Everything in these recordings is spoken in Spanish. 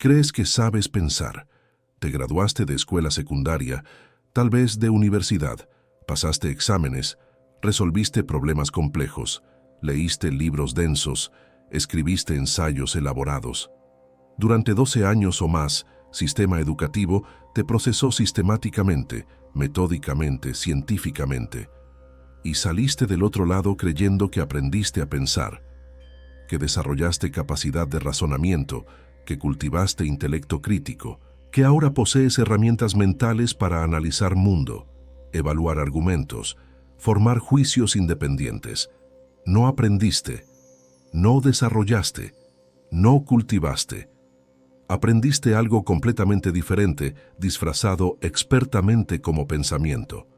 Crees que sabes pensar. Te graduaste de escuela secundaria, tal vez de universidad, pasaste exámenes, resolviste problemas complejos, leíste libros densos, escribiste ensayos elaborados. Durante 12 años o más, sistema educativo te procesó sistemáticamente, metódicamente, científicamente. Y saliste del otro lado creyendo que aprendiste a pensar, que desarrollaste capacidad de razonamiento, que cultivaste intelecto crítico, que ahora posees herramientas mentales para analizar mundo, evaluar argumentos, formar juicios independientes. No aprendiste, no desarrollaste, no cultivaste. Aprendiste algo completamente diferente, disfrazado expertamente como pensamiento.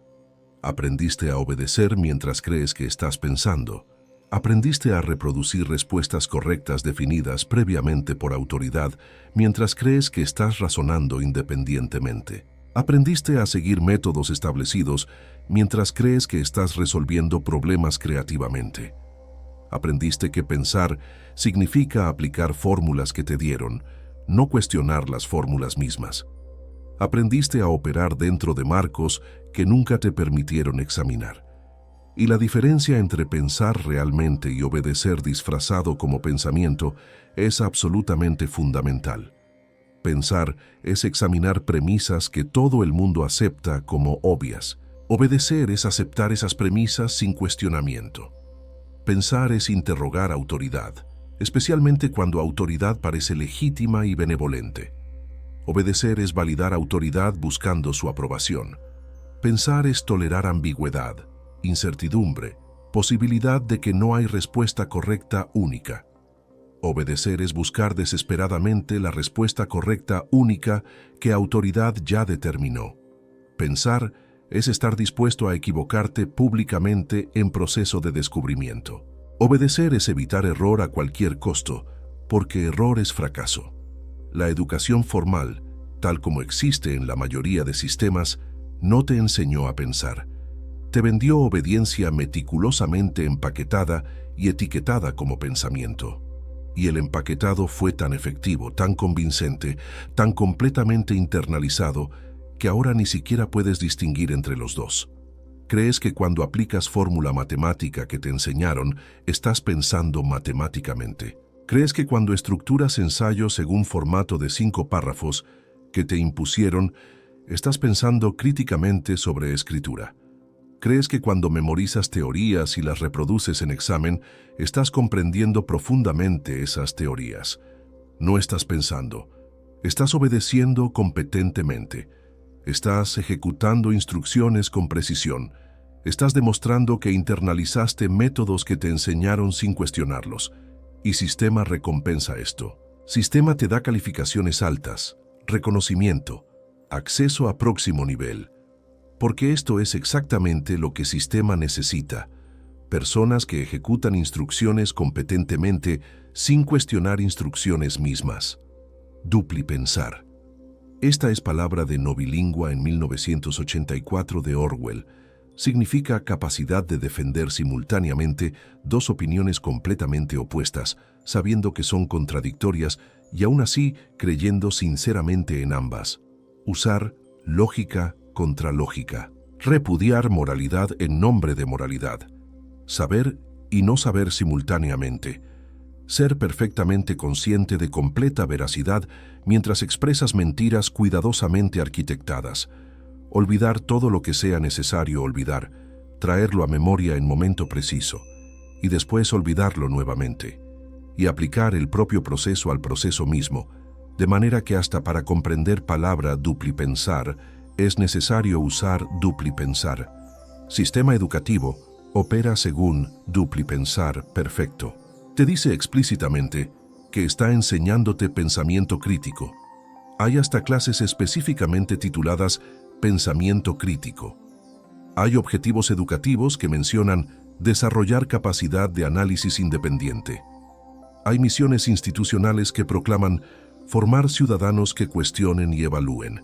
Aprendiste a obedecer mientras crees que estás pensando. Aprendiste a reproducir respuestas correctas definidas previamente por autoridad mientras crees que estás razonando independientemente. Aprendiste a seguir métodos establecidos mientras crees que estás resolviendo problemas creativamente. Aprendiste que pensar significa aplicar fórmulas que te dieron, no cuestionar las fórmulas mismas. Aprendiste a operar dentro de marcos que nunca te permitieron examinar. Y la diferencia entre pensar realmente y obedecer disfrazado como pensamiento es absolutamente fundamental. Pensar es examinar premisas que todo el mundo acepta como obvias. Obedecer es aceptar esas premisas sin cuestionamiento. Pensar es interrogar autoridad, especialmente cuando autoridad parece legítima y benevolente. Obedecer es validar autoridad buscando su aprobación. Pensar es tolerar ambigüedad, incertidumbre, posibilidad de que no hay respuesta correcta única. Obedecer es buscar desesperadamente la respuesta correcta única que autoridad ya determinó. Pensar es estar dispuesto a equivocarte públicamente en proceso de descubrimiento. Obedecer es evitar error a cualquier costo, porque error es fracaso. La educación formal, tal como existe en la mayoría de sistemas, no te enseñó a pensar. Te vendió obediencia meticulosamente empaquetada y etiquetada como pensamiento. Y el empaquetado fue tan efectivo, tan convincente, tan completamente internalizado, que ahora ni siquiera puedes distinguir entre los dos. Crees que cuando aplicas fórmula matemática que te enseñaron, estás pensando matemáticamente. Crees que cuando estructuras ensayos según formato de 5 párrafos que te impusieron, estás pensando críticamente sobre escritura. Crees que cuando memorizas teorías y las reproduces en examen, estás comprendiendo profundamente esas teorías. No estás pensando, estás obedeciendo competentemente. Estás ejecutando instrucciones con precisión. Estás demostrando que internalizaste métodos que te enseñaron sin cuestionarlos. Y sistema recompensa esto. Sistema te da calificaciones altas, reconocimiento, acceso a próximo nivel. Porque esto es exactamente lo que sistema necesita. Personas que ejecutan instrucciones competentemente sin cuestionar instrucciones mismas. Duplipensar. Esta es palabra de Novilingua en 1984 de Orwell. Significa capacidad de defender simultáneamente dos opiniones completamente opuestas, sabiendo que son contradictorias y aún así creyendo sinceramente en ambas. Usar lógica contra lógica. Repudiar moralidad en nombre de moralidad. Saber y no saber simultáneamente. Ser perfectamente consciente de completa veracidad mientras expresas mentiras cuidadosamente arquitectadas. Olvidar todo lo que sea necesario olvidar, traerlo a memoria en momento preciso, y después olvidarlo nuevamente, y aplicar el propio proceso al proceso mismo, de manera que hasta para comprender palabra duplipensar es necesario usar duplipensar. Sistema educativo opera según duplipensar perfecto. Te dice explícitamente que está enseñándote pensamiento crítico. Hay hasta clases específicamente tituladas Pensamiento crítico. Hay objetivos educativos que mencionan desarrollar capacidad de análisis independiente. Hay misiones institucionales que proclaman formar ciudadanos que cuestionen y evalúen.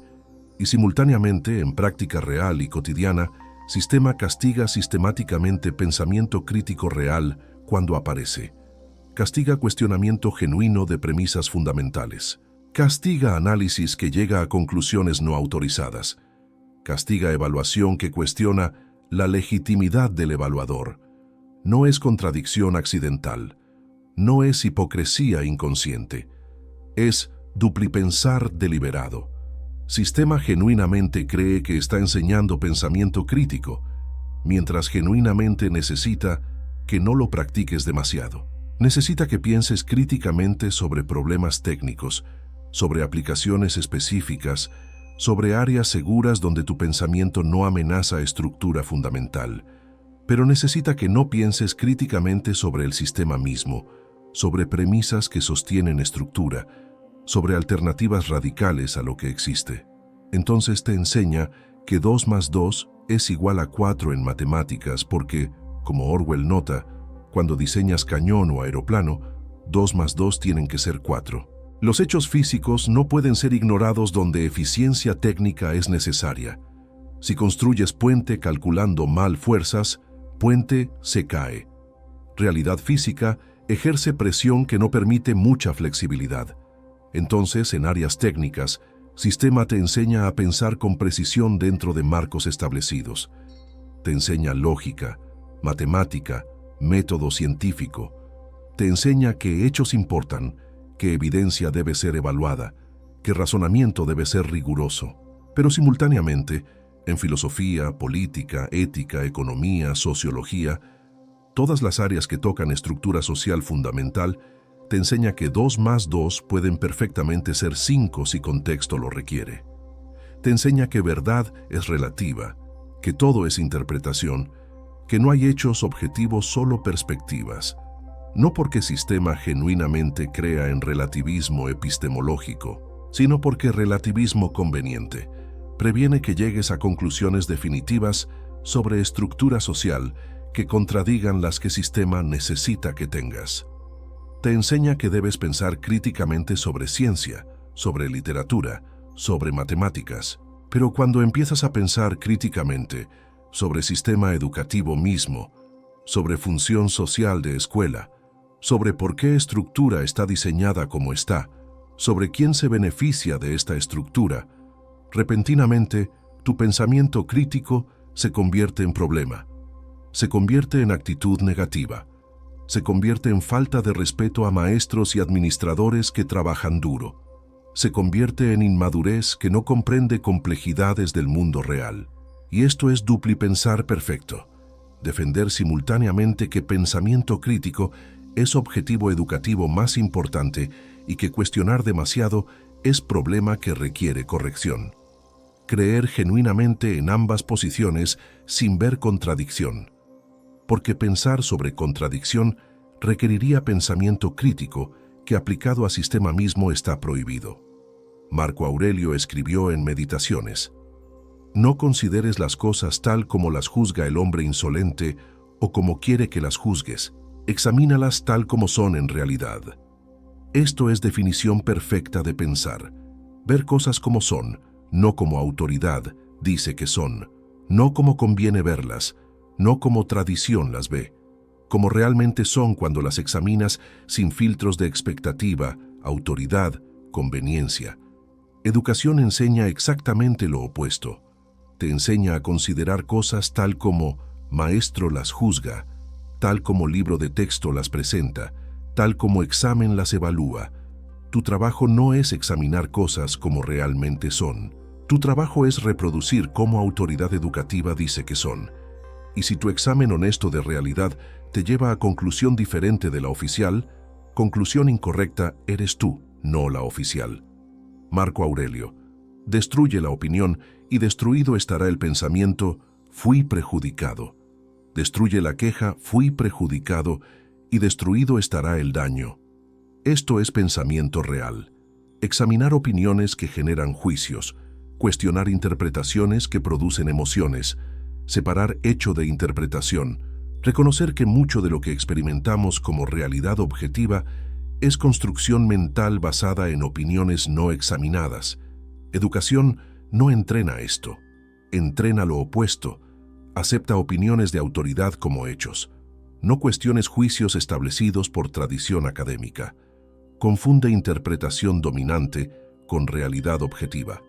Y simultáneamente, en práctica real y cotidiana, sistema castiga sistemáticamente pensamiento crítico real cuando aparece. Castiga cuestionamiento genuino de premisas fundamentales. Castiga análisis que llega a conclusiones no autorizadas. Castiga evaluación que cuestiona la legitimidad del evaluador. No es contradicción accidental. No es hipocresía inconsciente. Es duplipensar deliberado. Sistema genuinamente cree que está enseñando pensamiento crítico, mientras genuinamente necesita que no lo practiques demasiado. Necesita que pienses críticamente sobre problemas técnicos, sobre aplicaciones específicas, sobre áreas seguras donde tu pensamiento no amenaza estructura fundamental. Pero necesita que no pienses críticamente sobre el sistema mismo, sobre premisas que sostienen estructura, sobre alternativas radicales a lo que existe. Entonces te enseña que 2 más 2 es igual a 4 en matemáticas porque, como Orwell nota, cuando diseñas cañón o aeroplano, 2 más 2 tienen que ser 4. Los hechos físicos no pueden ser ignorados donde eficiencia técnica es necesaria. Si construyes puente calculando mal fuerzas, puente se cae. Realidad física ejerce presión que no permite mucha flexibilidad. Entonces, en áreas técnicas, sistema te enseña a pensar con precisión dentro de marcos establecidos. Te enseña lógica, matemática, método científico. Te enseña que hechos importan, que evidencia debe ser evaluada, que razonamiento debe ser riguroso. Pero simultáneamente, en filosofía, política, ética, economía, sociología, todas las áreas que tocan estructura social fundamental, te enseña que 2 más 2 pueden perfectamente ser 5 si contexto lo requiere. Te enseña que verdad es relativa, que todo es interpretación, que no hay hechos objetivos, solo perspectivas. No porque sistema genuinamente crea en relativismo epistemológico, sino porque relativismo conveniente previene que llegues a conclusiones definitivas sobre estructura social que contradigan las que sistema necesita que tengas. Te enseña que debes pensar críticamente sobre ciencia, sobre literatura, sobre matemáticas, pero cuando empiezas a pensar críticamente sobre sistema educativo mismo, sobre función social de escuela, sobre por qué estructura está diseñada como está, sobre quién se beneficia de esta estructura, repentinamente tu pensamiento crítico se convierte en problema, se convierte en actitud negativa, se convierte en falta de respeto a maestros y administradores que trabajan duro, se convierte en inmadurez que no comprende complejidades del mundo real. Y esto es duplipensar perfecto, defender simultáneamente que pensamiento crítico es objetivo educativo más importante y que cuestionar demasiado es problema que requiere corrección. Creer genuinamente en ambas posiciones sin ver contradicción, porque pensar sobre contradicción requeriría pensamiento crítico que aplicado a sistema mismo está prohibido. Marco Aurelio escribió en Meditaciones: no consideres las cosas tal como las juzga el hombre insolente o como quiere que las juzgues, examínalas tal como son en realidad. Esto es definición perfecta de pensar, ver cosas como son, no como autoridad dice que son, no como conviene verlas, no como tradición las ve, como realmente son cuando las examinas sin filtros de expectativa, autoridad, conveniencia. Educación enseña exactamente lo opuesto. Te enseña a considerar cosas tal como maestro las juzga, tal como libro de texto las presenta, tal como examen las evalúa. Tu trabajo no es examinar cosas como realmente son. Tu trabajo es reproducir cómo autoridad educativa dice que son. Y si tu examen honesto de realidad te lleva a conclusión diferente de la oficial, conclusión incorrecta eres tú, no la oficial. Marco Aurelio: destruye la opinión y destruido estará el pensamiento, fui perjudicado. Destruye la queja, fui perjudicado, y destruido estará el daño. Esto es pensamiento real. Examinar opiniones que generan juicios, cuestionar interpretaciones que producen emociones, separar hecho de interpretación, reconocer que mucho de lo que experimentamos como realidad objetiva es construcción mental basada en opiniones no examinadas. Educación no entrena esto, entrena lo opuesto, acepta opiniones de autoridad como hechos, no cuestiones juicios establecidos por tradición académica. Confunde interpretación dominante con realidad objetiva.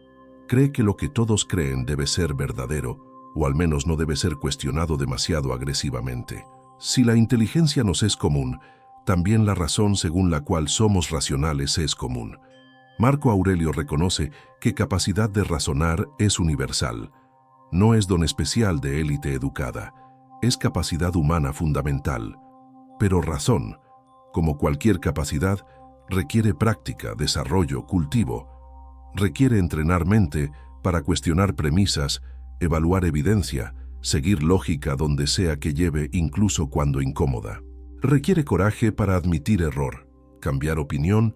Cree que lo que todos creen debe ser verdadero, o al menos no debe ser cuestionado demasiado agresivamente. Si la inteligencia nos es común, también la razón según la cual somos racionales es común. Marco Aurelio reconoce que capacidad de razonar es universal. No es don especial de élite educada, es capacidad humana fundamental. Pero razón, como cualquier capacidad, requiere práctica, desarrollo, cultivo. Requiere entrenar mente para cuestionar premisas, evaluar evidencia, seguir lógica donde sea que lleve, incluso cuando incómoda. Requiere coraje para admitir error, cambiar opinión,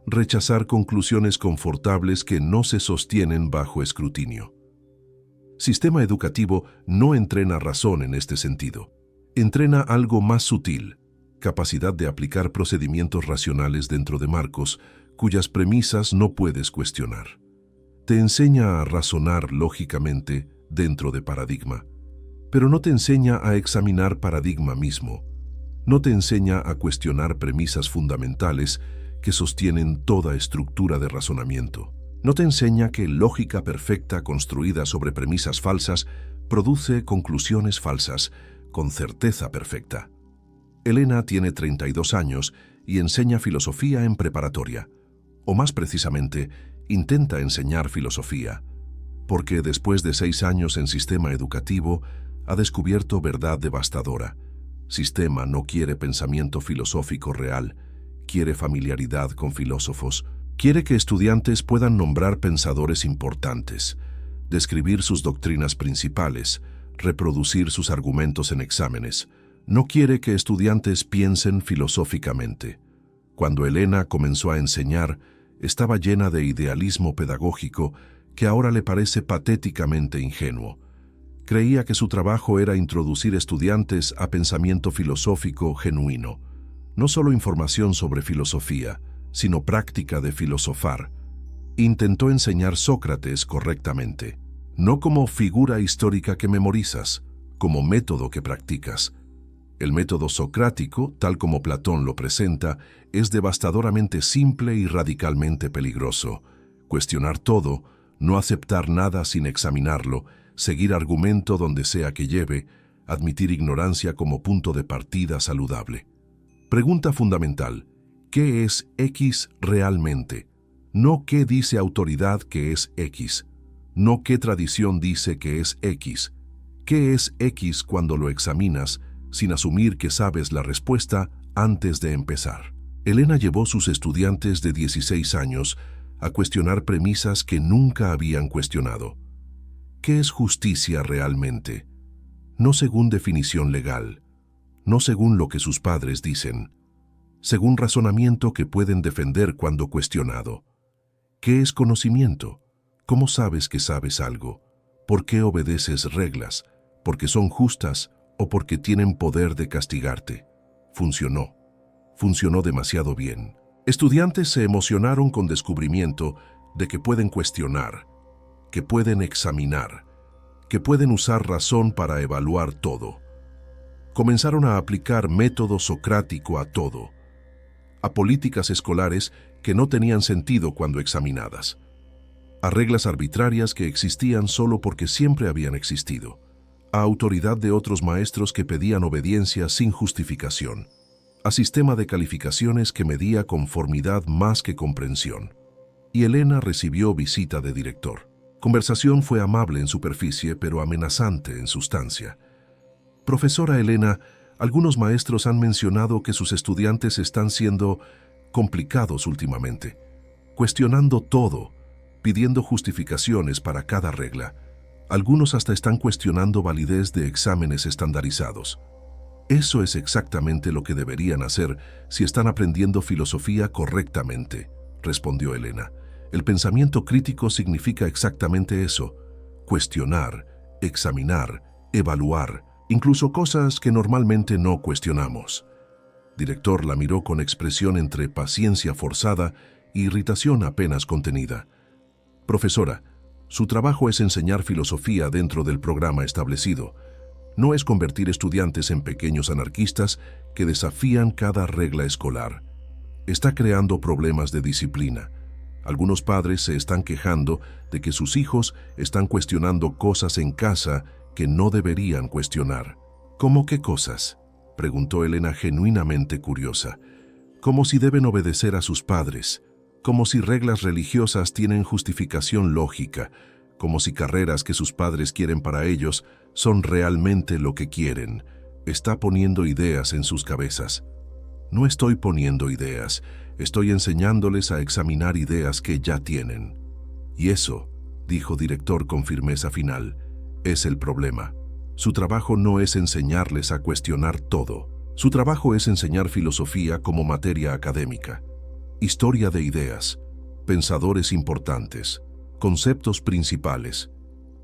rechazar conclusiones confortables que no se sostienen bajo escrutinio. Sistema educativo no entrena razón en este sentido. Entrena algo más sutil, capacidad de aplicar procedimientos racionales dentro de marcos cuyas premisas no puedes cuestionar. Te enseña a razonar lógicamente dentro de paradigma, pero no te enseña a examinar paradigma mismo. No te enseña a cuestionar premisas fundamentales que sostienen toda estructura de razonamiento. No te enseña que lógica perfecta construida sobre premisas falsas produce conclusiones falsas con certeza perfecta. Elena tiene 32 años y enseña filosofía en preparatoria, o más precisamente, intenta enseñar filosofía, porque después de 6 años en sistema educativo ha descubierto verdad devastadora. Sistema no quiere pensamiento filosófico real, quiere familiaridad con filósofos, quiere que estudiantes puedan nombrar pensadores importantes, describir sus doctrinas principales, reproducir sus argumentos en exámenes. No quiere que estudiantes piensen filosóficamente. Cuando Elena comenzó a enseñar, estaba llena de idealismo pedagógico que ahora le parece patéticamente ingenuo. Creía que su trabajo era introducir estudiantes a pensamiento filosófico genuino, no solo información sobre filosofía, sino práctica de filosofar. Intentó enseñar Sócrates correctamente, no como figura histórica que memorizas, como método que practicas. El método socrático, tal como Platón lo presenta, es devastadoramente simple y radicalmente peligroso. Cuestionar todo, no aceptar nada sin examinarlo, seguir argumento donde sea que lleve, admitir ignorancia como punto de partida saludable. Pregunta fundamental: ¿qué es X realmente? No qué dice autoridad que es X, no qué tradición dice que es X. ¿Qué es X cuando lo examinas, sin asumir que sabes la respuesta antes de empezar? Elena llevó sus estudiantes de 16 años a cuestionar premisas que nunca habían cuestionado. ¿Qué es justicia realmente? No según definición legal, no según lo que sus padres dicen, según razonamiento que pueden defender cuando cuestionado. ¿Qué es conocimiento? ¿Cómo sabes que sabes algo? ¿Por qué obedeces reglas? ¿Porque son justas o porque tienen poder de castigarte? Funcionó. Funcionó demasiado bien. Estudiantes se emocionaron con descubrimiento de que pueden cuestionar, que pueden examinar, que pueden usar razón para evaluar todo. Comenzaron a aplicar método socrático a todo, a políticas escolares que no tenían sentido cuando examinadas, a reglas arbitrarias que existían solo porque siempre habían existido, a autoridad de otros maestros que pedían obediencia sin justificación, a sistema de calificaciones que medía conformidad más que comprensión. Y Elena recibió visita de director. Conversación fue amable en superficie, pero amenazante en sustancia. Profesora Elena, algunos maestros han mencionado que sus estudiantes están siendo complicados últimamente, cuestionando todo, pidiendo justificaciones para cada regla. Algunos hasta están cuestionando validez de exámenes estandarizados. Eso es exactamente lo que deberían hacer si están aprendiendo filosofía correctamente, respondió Elena. El pensamiento crítico significa exactamente eso: cuestionar, examinar, evaluar, incluso cosas que normalmente no cuestionamos. Director la miró con expresión entre paciencia forzada e irritación apenas contenida. Profesora, su trabajo es enseñar filosofía dentro del programa establecido. No es convertir estudiantes en pequeños anarquistas que desafían cada regla escolar. Está creando problemas de disciplina. Algunos padres se están quejando de que sus hijos están cuestionando cosas en casa que no deberían cuestionar. ¿Cómo qué cosas?, preguntó Elena genuinamente curiosa. Como si deben obedecer a sus padres, como si reglas religiosas tienen justificación lógica, como si carreras que sus padres quieren para ellos son realmente lo que quieren. Está poniendo ideas en sus cabezas. No estoy poniendo ideas, estoy enseñándoles a examinar ideas que ya tienen. Y eso, dijo director con firmeza final, es el problema. Su trabajo no es enseñarles a cuestionar todo. Su trabajo es enseñar filosofía como materia académica, historia de ideas, pensadores importantes, conceptos principales.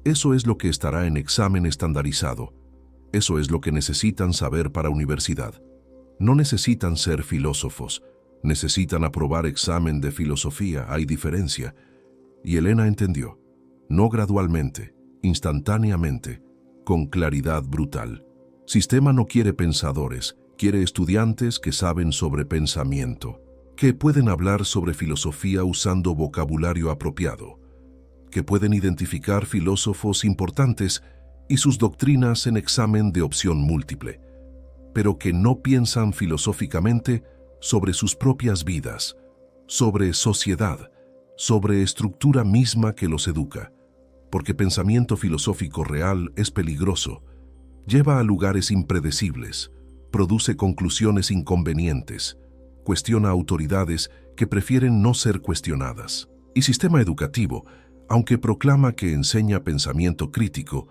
Eso es lo que estará en examen estandarizado. Eso es lo que necesitan saber para universidad. No necesitan ser filósofos, necesitan aprobar examen de filosofía, hay diferencia. Y Elena entendió, no gradualmente, instantáneamente, con claridad brutal. Sistema no quiere pensadores, quiere estudiantes que saben sobre pensamiento, que pueden hablar sobre filosofía usando vocabulario apropiado, que pueden identificar filósofos importantes y sus doctrinas en examen de opción múltiple, pero que no piensan filosóficamente sobre sus propias vidas, sobre sociedad, sobre estructura misma que los educa, porque pensamiento filosófico real es peligroso, lleva a lugares impredecibles, produce conclusiones inconvenientes, cuestiona autoridades que prefieren no ser cuestionadas. Y sistema educativo, aunque proclama que enseña pensamiento crítico,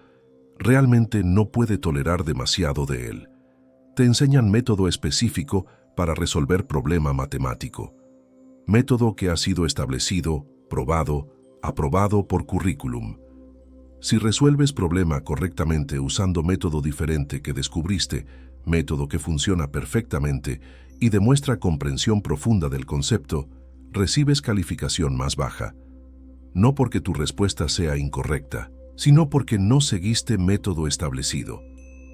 realmente no puede tolerar demasiado de él. Te enseñan método específico para resolver problema matemático, método que ha sido establecido, probado, aprobado por currículum. Si resuelves problema correctamente usando método diferente que descubriste, método que funciona perfectamente y demuestra comprensión profunda del concepto, recibes calificación más baja. No porque tu respuesta sea incorrecta, sino porque no seguiste método establecido,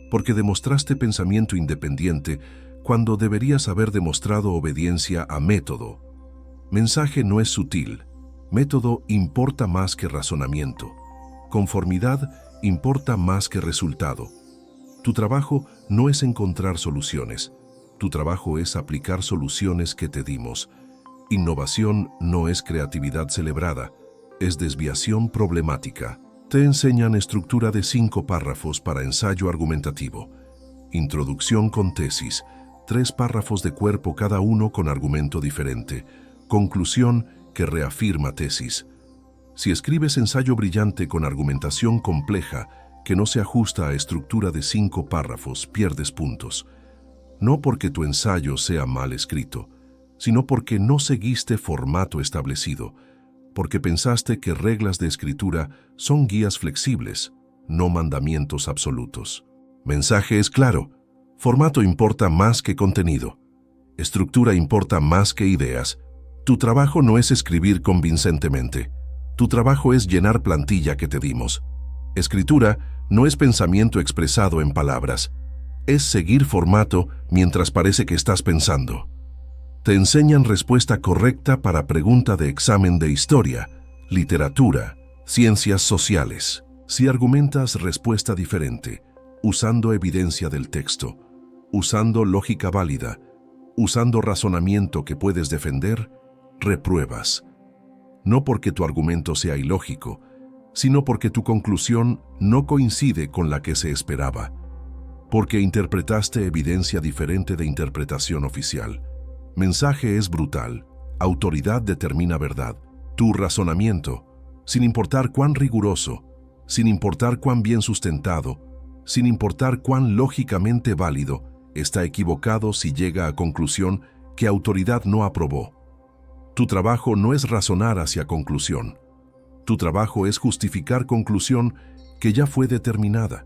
porque demostraste pensamiento independiente cuando deberías haber demostrado obediencia a método. Mensaje no es sutil, método importa más que razonamiento. Conformidad importa más que resultado. Tu trabajo no es encontrar soluciones. Tu trabajo es aplicar soluciones que te dimos. Innovación no es creatividad celebrada, es desviación problemática. Te enseñan estructura de 5 párrafos para ensayo argumentativo. Introducción con tesis, 3 párrafos de cuerpo cada uno con argumento diferente. Conclusión que reafirma tesis. Si escribes ensayo brillante con argumentación compleja que no se ajusta a estructura de 5 párrafos, pierdes puntos. No porque tu ensayo sea mal escrito, sino porque no seguiste formato establecido, porque pensaste que reglas de escritura son guías flexibles, no mandamientos absolutos. Mensaje es claro, formato importa más que contenido, estructura importa más que ideas. Tu trabajo no es escribir convincentemente. Tu trabajo es llenar plantilla que te dimos. Escritura no es pensamiento expresado en palabras. Es seguir formato mientras parece que estás pensando. Te enseñan respuesta correcta para pregunta de examen de historia, literatura, ciencias sociales. Si argumentas respuesta diferente, usando evidencia del texto, usando lógica válida, usando razonamiento que puedes defender, repruebas. No porque tu argumento sea ilógico, sino porque tu conclusión no coincide con la que se esperaba, porque interpretaste evidencia diferente de interpretación oficial. Mensaje es brutal, autoridad determina verdad. Tu razonamiento, sin importar cuán riguroso, sin importar cuán bien sustentado, sin importar cuán lógicamente válido, está equivocado si llega a conclusión que autoridad no aprobó. Tu trabajo no es razonar hacia conclusión. Tu trabajo es justificar conclusión que ya fue determinada.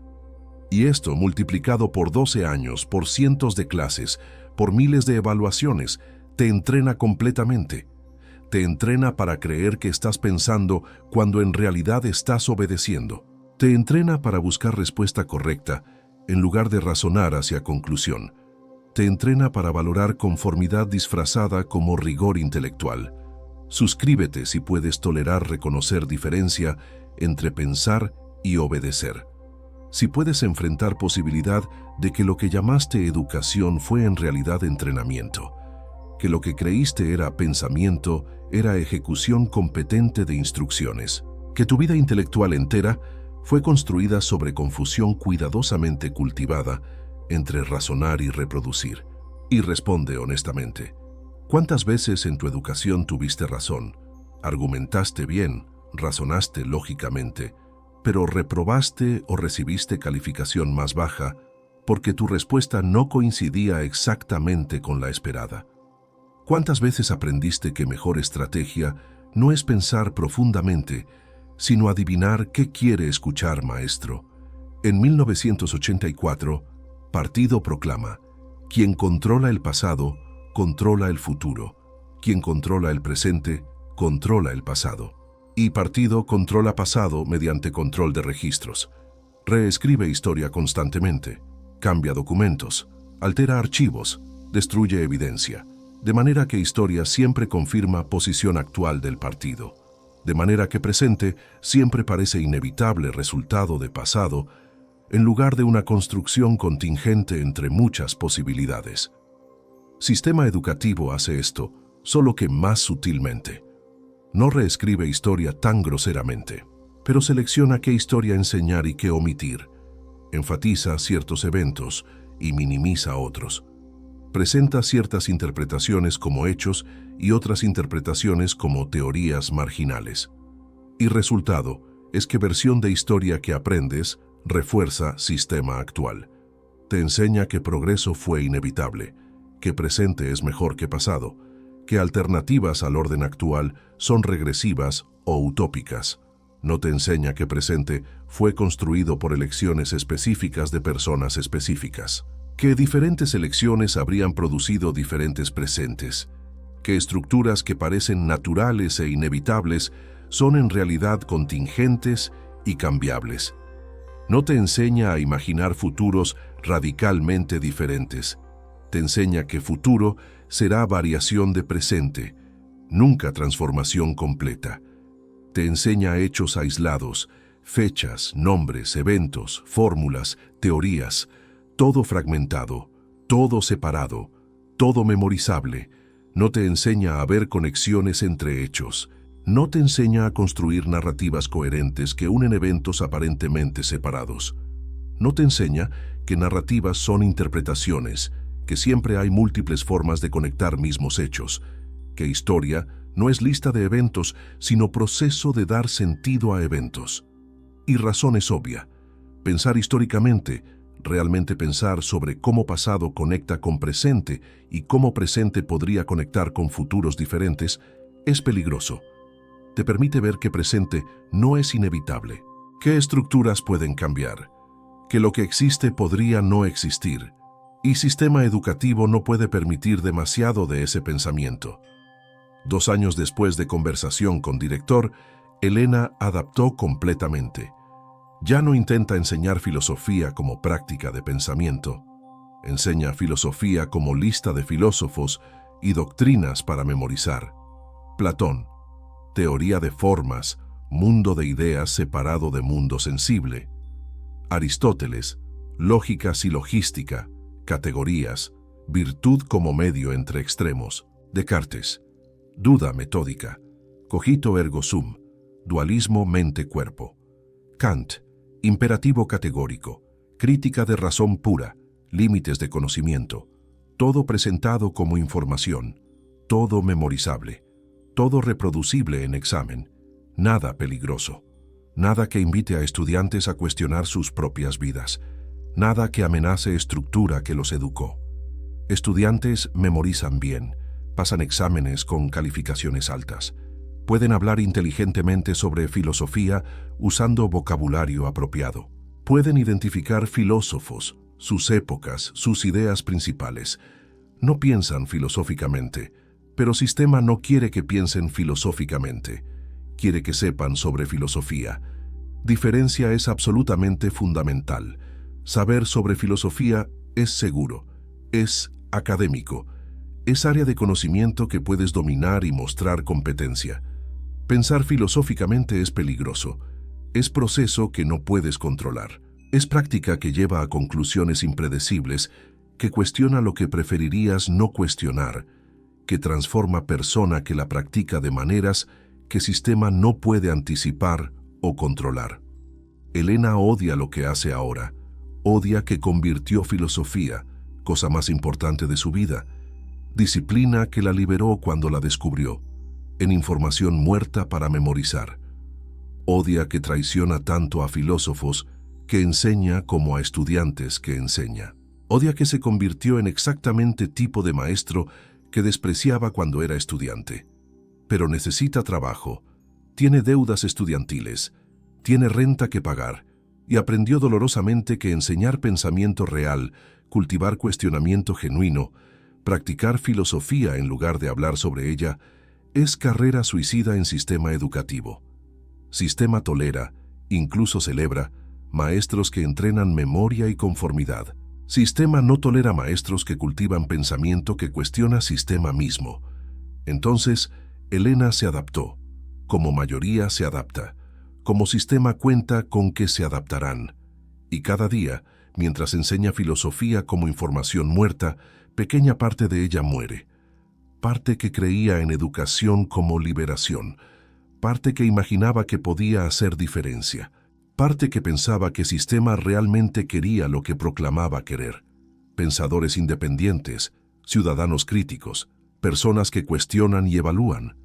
Y esto multiplicado por 12 años, por cientos de clases, por miles de evaluaciones, te entrena completamente. Te entrena para creer que estás pensando cuando en realidad estás obedeciendo. Te entrena para buscar respuesta correcta en lugar de razonar hacia conclusión. Te entrena para valorar conformidad disfrazada como rigor intelectual. Suscríbete si puedes tolerar reconocer diferencia entre pensar y obedecer. Si puedes enfrentar posibilidad de que lo que llamaste educación fue en realidad entrenamiento, que lo que creíste era pensamiento era ejecución competente de instrucciones, que tu vida intelectual entera fue construida sobre confusión cuidadosamente cultivada entre razonar y reproducir. Y responde honestamente, ¿cuántas veces en tu educación tuviste razón, argumentaste bien, razonaste lógicamente, pero reprobaste o recibiste calificación más baja porque tu respuesta no coincidía exactamente con la esperada? ¿Cuántas veces aprendiste que mejor estrategia no es pensar profundamente, sino adivinar qué quiere escuchar maestro? En 1984, Partido proclama: quien controla el pasado, controla el futuro. Quien controla el presente, controla el pasado. Y Partido controla pasado mediante control de registros. Reescribe historia constantemente, cambia documentos, altera archivos, destruye evidencia, de manera que historia siempre confirma posición actual del partido, de manera que presente siempre parece inevitable resultado de pasado, en lugar de una construcción contingente entre muchas posibilidades. Sistema educativo hace esto, solo que más sutilmente. No reescribe historia tan groseramente, pero selecciona qué historia enseñar y qué omitir. Enfatiza ciertos eventos y minimiza otros. Presenta ciertas interpretaciones como hechos y otras interpretaciones como teorías marginales. Y resultado es que versión de historia que aprendes refuerza sistema actual. Te enseña que progreso fue inevitable, que presente es mejor que pasado, que alternativas al orden actual son regresivas o utópicas. No te enseña que presente fue construido por elecciones específicas de personas específicas, que diferentes elecciones habrían producido diferentes presentes, que estructuras que parecen naturales e inevitables son en realidad contingentes y cambiables. No te enseña a imaginar futuros radicalmente diferentes. Te enseña que futuro será variación de presente, nunca transformación completa. Te enseña hechos aislados, fechas, nombres, eventos, fórmulas, teorías, todo fragmentado, todo separado, todo memorizable. No te enseña a ver conexiones entre hechos. No te enseña a construir narrativas coherentes que unen eventos aparentemente separados. No te enseña que narrativas son interpretaciones, que siempre hay múltiples formas de conectar mismos hechos, que historia no es lista de eventos, sino proceso de dar sentido a eventos. Y razón es obvia. Pensar históricamente, realmente pensar sobre cómo pasado conecta con presente y cómo presente podría conectar con futuros diferentes, es peligroso. Te permite ver que presente no es inevitable, qué estructuras pueden cambiar, que lo que existe podría no existir, y sistema educativo no puede permitir demasiado de ese pensamiento. 2 años después de conversación con director, Elena adaptó completamente. Ya no intenta enseñar filosofía como práctica de pensamiento, enseña filosofía como lista de filósofos y doctrinas para memorizar. Platón, teoría de formas, mundo de ideas separado de mundo sensible. Aristóteles, lógica silogística, categorías, virtud como medio entre extremos. Descartes, duda metódica, cogito ergo sum, dualismo mente-cuerpo. Kant, imperativo categórico, crítica de razón pura, límites de conocimiento, todo presentado como información, todo memorizable, todo reproducible en examen, nada peligroso, nada que invite a estudiantes a cuestionar sus propias vidas, nada que amenace estructura que los educó. Estudiantes memorizan bien, pasan exámenes con calificaciones altas, pueden hablar inteligentemente sobre filosofía usando vocabulario apropiado, pueden identificar filósofos, sus épocas, sus ideas principales. No piensan filosóficamente, pero sistema no quiere que piensen filosóficamente, quiere que sepan sobre filosofía. Diferencia es absolutamente fundamental. Saber sobre filosofía es seguro, es académico, Es área de conocimiento que puedes dominar y mostrar competencia. Pensar filosóficamente es peligroso. Es proceso que no puedes controlar. Es práctica que lleva a conclusiones impredecibles, que cuestiona lo que preferirías no cuestionar, que transforma persona que la practica de maneras que sistema no puede anticipar o controlar. Elena odia lo que hace ahora. Odia que convirtió filosofía, cosa más importante de su vida, disciplina que la liberó cuando la descubrió, en información muerta para memorizar. Odia que traiciona tanto a filósofos que enseña como a estudiantes que enseña. Odia que se convirtió en exactamente tipo de maestro que despreciaba cuando era estudiante. Pero necesita trabajo, tiene deudas estudiantiles, tiene renta que pagar, y aprendió dolorosamente que enseñar pensamiento real, cultivar cuestionamiento genuino, practicar filosofía en lugar de hablar sobre ella, es carrera suicida en sistema educativo. Sistema tolera, incluso celebra, maestros que entrenan memoria y conformidad. Sistema no tolera maestros que cultivan pensamiento que cuestiona sistema mismo. Entonces, Elena se adaptó. Como mayoría se adapta. Como sistema cuenta con que se adaptarán. Y cada día, mientras enseña filosofía como información muerta, pequeña parte de ella muere. Parte que creía en educación como liberación. Parte que imaginaba que podía hacer diferencia. Parte que pensaba que sistema realmente quería lo que proclamaba querer. Pensadores independientes, ciudadanos críticos, personas que cuestionan y evalúan.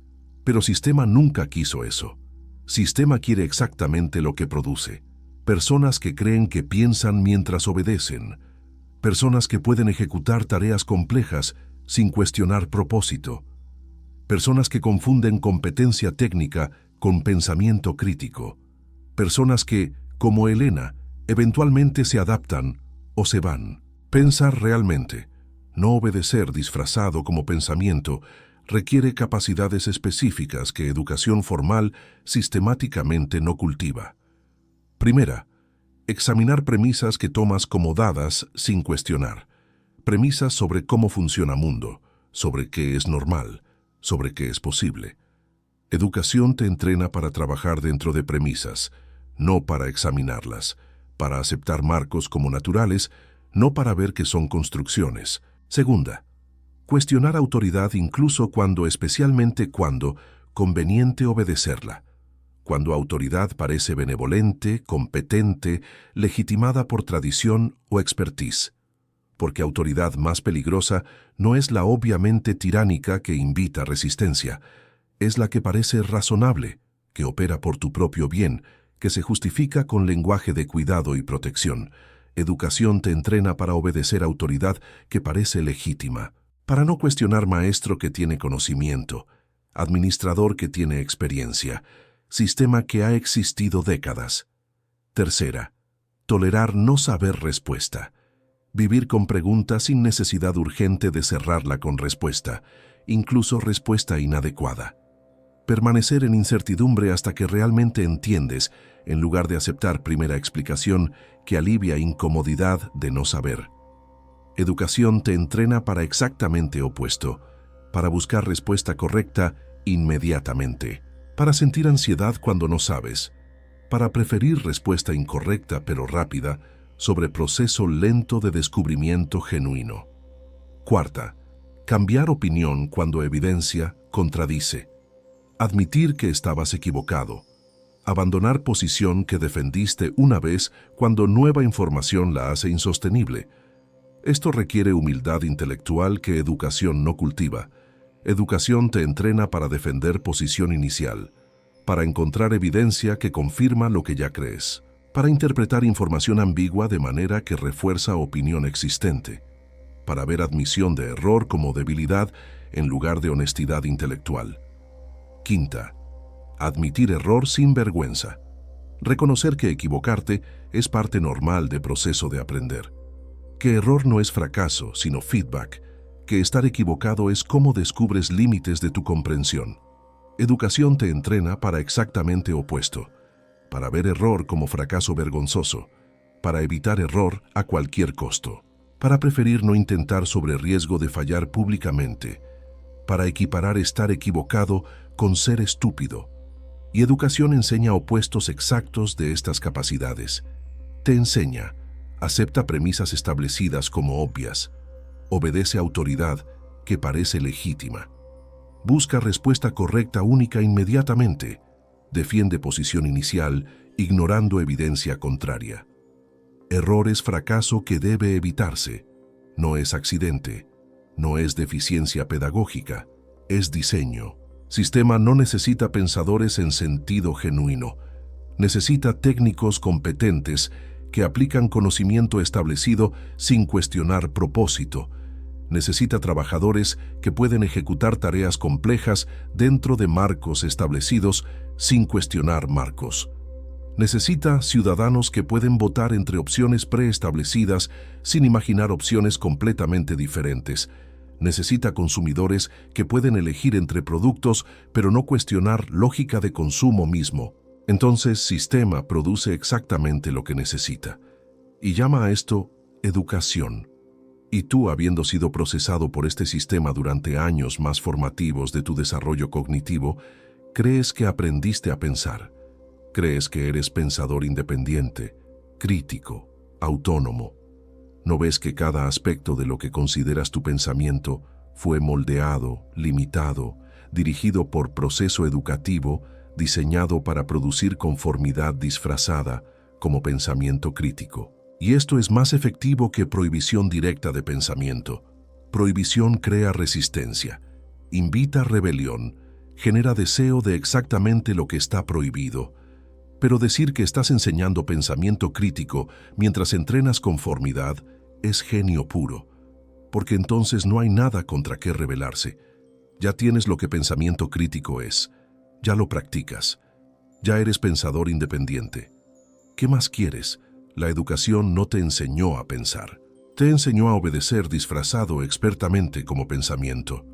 Pero sistema nunca quiso eso. Sistema quiere exactamente lo que produce. Personas que creen que piensan mientras obedecen. Personas que pueden ejecutar tareas complejas sin cuestionar propósito. Personas que confunden competencia técnica con pensamiento crítico. Personas que, como Elena, eventualmente se adaptan o se van. Pensar realmente, no obedecer disfrazado como pensamiento, requiere capacidades específicas que educación formal sistemáticamente no cultiva. Primera, examinar premisas que tomas como dadas sin cuestionar. Premisas sobre cómo funciona mundo, sobre qué es normal, sobre qué es posible. Educación te entrena para trabajar dentro de premisas, no para examinarlas, para aceptar marcos como naturales, no para ver que son construcciones. Segunda, cuestionar autoridad incluso cuando, especialmente cuando, conveniente obedecerla. Cuando autoridad parece benevolente, competente, legitimada por tradición o expertise. Porque autoridad más peligrosa no es la obviamente tiránica que invita resistencia, es la que parece razonable, que opera por tu propio bien, que se justifica con lenguaje de cuidado y protección. Educación te entrena para obedecer autoridad que parece legítima, para no cuestionar maestro que tiene conocimiento, administrador que tiene experiencia, sistema que ha existido décadas. Tercera, tolerar no saber respuesta. Vivir con preguntas sin necesidad urgente de cerrarla con respuesta, incluso respuesta inadecuada. Permanecer en incertidumbre hasta que realmente entiendes, en lugar de aceptar primera explicación que alivia incomodidad de no saber. Educación te entrena para exactamente opuesto, para buscar respuesta correcta inmediatamente, para sentir ansiedad cuando no sabes, para preferir respuesta incorrecta pero rápida sobre proceso lento de descubrimiento genuino. Cuarta, cambiar opinión cuando evidencia contradice. Admitir que estabas equivocado. Abandonar posición que defendiste una vez cuando nueva información la hace insostenible. Esto requiere humildad intelectual que educación no cultiva. Educación te entrena para defender posición inicial, para encontrar evidencia que confirma lo que ya crees, para interpretar información ambigua de manera que refuerza opinión existente, para ver admisión de error como debilidad en lugar de honestidad intelectual. Quinta, admitir error sin vergüenza. Reconocer que equivocarte es parte normal del proceso de aprender. Que error no es fracaso, sino feedback. Que estar equivocado es cómo descubres límites de tu comprensión. Educación te entrena para exactamente opuesto. Para ver error como fracaso vergonzoso. Para evitar error a cualquier costo. para preferir no intentar sobre riesgo de fallar públicamente, para equiparar estar equivocado con ser estúpido. Y educación enseña opuestos exactos de estas capacidades. Te enseña, acepta premisas establecidas como obvias, obedece autoridad que parece legítima, busca respuesta correcta única inmediatamente, defiende posición inicial ignorando evidencia contraria. Error es fracaso que debe evitarse, no es accidente, no es deficiencia pedagógica, es diseño. Sistema no necesita pensadores en sentido genuino, necesita técnicos competentes que aplican conocimiento establecido sin cuestionar propósito. Necesita trabajadores que pueden ejecutar tareas complejas dentro de marcos establecidos sin cuestionar marcos. Necesita ciudadanos que pueden votar entre opciones preestablecidas sin imaginar opciones completamente diferentes. Necesita consumidores que pueden elegir entre productos pero no cuestionar lógica de consumo mismo. Entonces, sistema produce exactamente lo que necesita. Y llama a esto educación. Y tú, habiendo sido procesado por este sistema durante años más formativos de tu desarrollo cognitivo, crees que aprendiste a pensar. Crees que eres pensador independiente, crítico, autónomo. ¿No ves que cada aspecto de lo que consideras tu pensamiento fue moldeado, limitado, dirigido por proceso educativo, diseñado para producir conformidad disfrazada como pensamiento crítico? Y esto es más efectivo que prohibición directa de pensamiento. Prohibición crea resistencia, invita rebelión, genera deseo de exactamente lo que está prohibido. Pero decir que estás enseñando pensamiento crítico mientras entrenas conformidad es genio puro, porque entonces no hay nada contra qué rebelarse. Ya tienes lo que pensamiento crítico es, ya lo practicas, ya eres pensador independiente. ¿Qué más quieres? La educación no te enseñó a pensar. Te enseñó a obedecer disfrazado expertamente como pensamiento.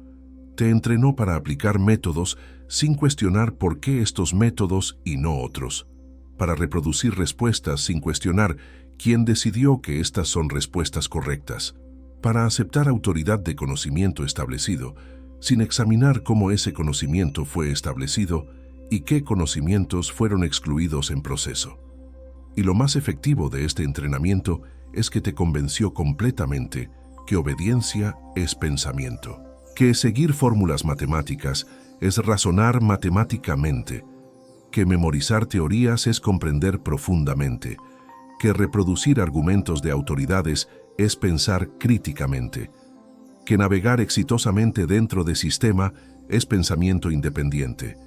Te entrenó para aplicar métodos sin cuestionar por qué estos métodos y no otros. Para reproducir respuestas sin cuestionar quién decidió que estas son respuestas correctas. Para aceptar autoridad de conocimiento establecido, sin examinar cómo ese conocimiento fue establecido y qué conocimientos fueron excluidos en proceso. Y lo más efectivo de este entrenamiento es que te convenció completamente que obediencia es pensamiento, que seguir fórmulas matemáticas es razonar matemáticamente, que memorizar teorías es comprender profundamente, que reproducir argumentos de autoridades es pensar críticamente, que navegar exitosamente dentro de sistema es pensamiento independiente.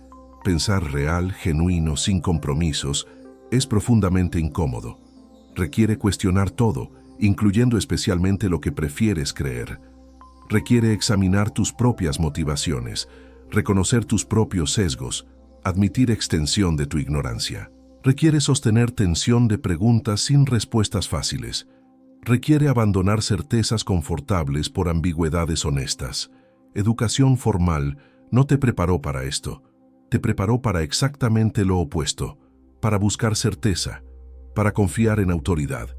Pensar real, genuino, sin compromisos, es profundamente incómodo. Requiere cuestionar todo, incluyendo especialmente lo que prefieres creer. Requiere examinar tus propias motivaciones, reconocer tus propios sesgos, admitir extensión de tu ignorancia. Requiere sostener tensión de preguntas sin respuestas fáciles. Requiere abandonar certezas confortables por ambigüedades honestas. Educación formal no te preparó para esto. Te preparó para exactamente lo opuesto, para buscar certeza, para confiar en autoridad,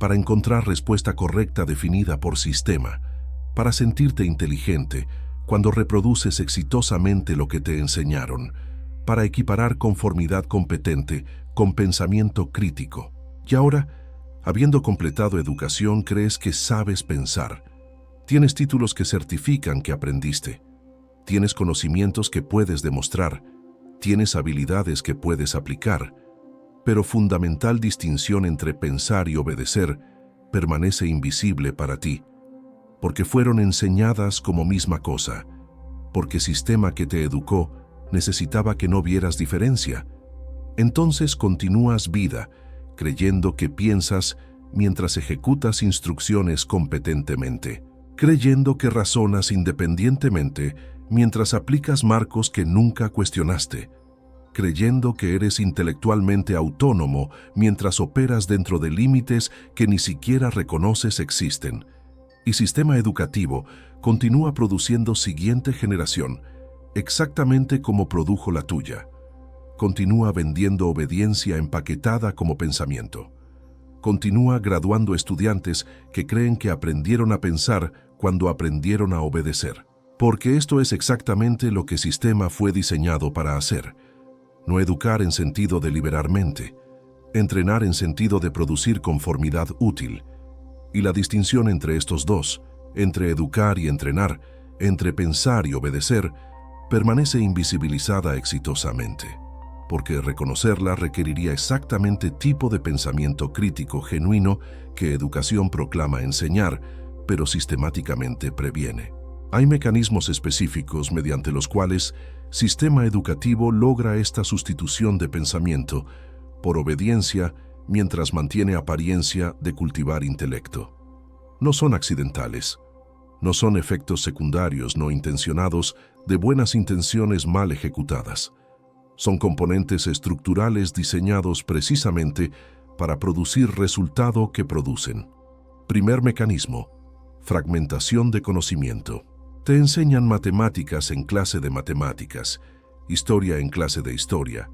para encontrar respuesta correcta definida por sistema, para sentirte inteligente cuando reproduces exitosamente lo que te enseñaron, para equiparar conformidad competente con pensamiento crítico. Y ahora, habiendo completado educación, crees que sabes pensar. Tienes títulos que certifican que aprendiste. Tienes conocimientos que puedes demostrar. Tienes habilidades que puedes aplicar. Pero fundamental distinción entre pensar y obedecer permanece invisible para ti, porque fueron enseñadas como misma cosa, porque sistema que te educó necesitaba que no vieras diferencia. Entonces continúas vida, creyendo que piensas mientras ejecutas instrucciones competentemente, creyendo que razonas independientemente mientras aplicas marcos que nunca cuestionaste, creyendo que eres intelectualmente autónomo mientras operas dentro de límites que ni siquiera reconoces existen. Y sistema educativo continúa produciendo siguiente generación, exactamente como produjo la tuya. Continúa vendiendo obediencia empaquetada como pensamiento. continúa graduando estudiantes que creen que aprendieron a pensar cuando aprendieron a obedecer. Porque esto es exactamente lo que el sistema fue diseñado para hacer. No educar en sentido de liberar mente, entrenar en sentido de producir conformidad útil. Y la distinción entre estos dos, entre educar y entrenar, entre pensar y obedecer, permanece invisibilizada exitosamente, porque reconocerla requeriría exactamente tipo de pensamiento crítico genuino que educación proclama enseñar, pero sistemáticamente previene. Hay mecanismos específicos mediante los cuales sistema educativo logra esta sustitución de pensamiento por obediencia mientras mantiene apariencia de cultivar intelecto. No son accidentales, no son efectos secundarios no intencionados de buenas intenciones mal ejecutadas. Son componentes estructurales diseñados precisamente para producir resultado que producen. Primer mecanismo: fragmentación de conocimiento. Te enseñan matemáticas en clase de matemáticas, historia en clase de historia,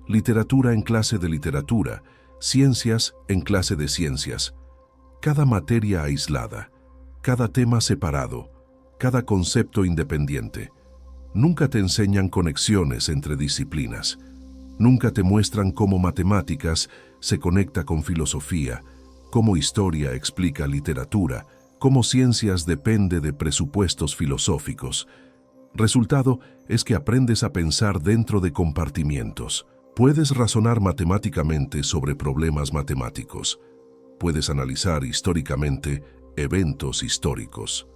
literatura en clase de literatura, ciencias en clase de ciencias. Cada materia aislada, cada tema separado, cada concepto independiente. Nunca te enseñan conexiones entre disciplinas. Nunca te muestran cómo matemáticas se conecta con filosofía, cómo historia explica literatura, cómo ciencias depende de presupuestos filosóficos. Resultado es que aprendes a pensar dentro de compartimientos. Puedes razonar matemáticamente sobre problemas matemáticos. Puedes analizar históricamente eventos históricos,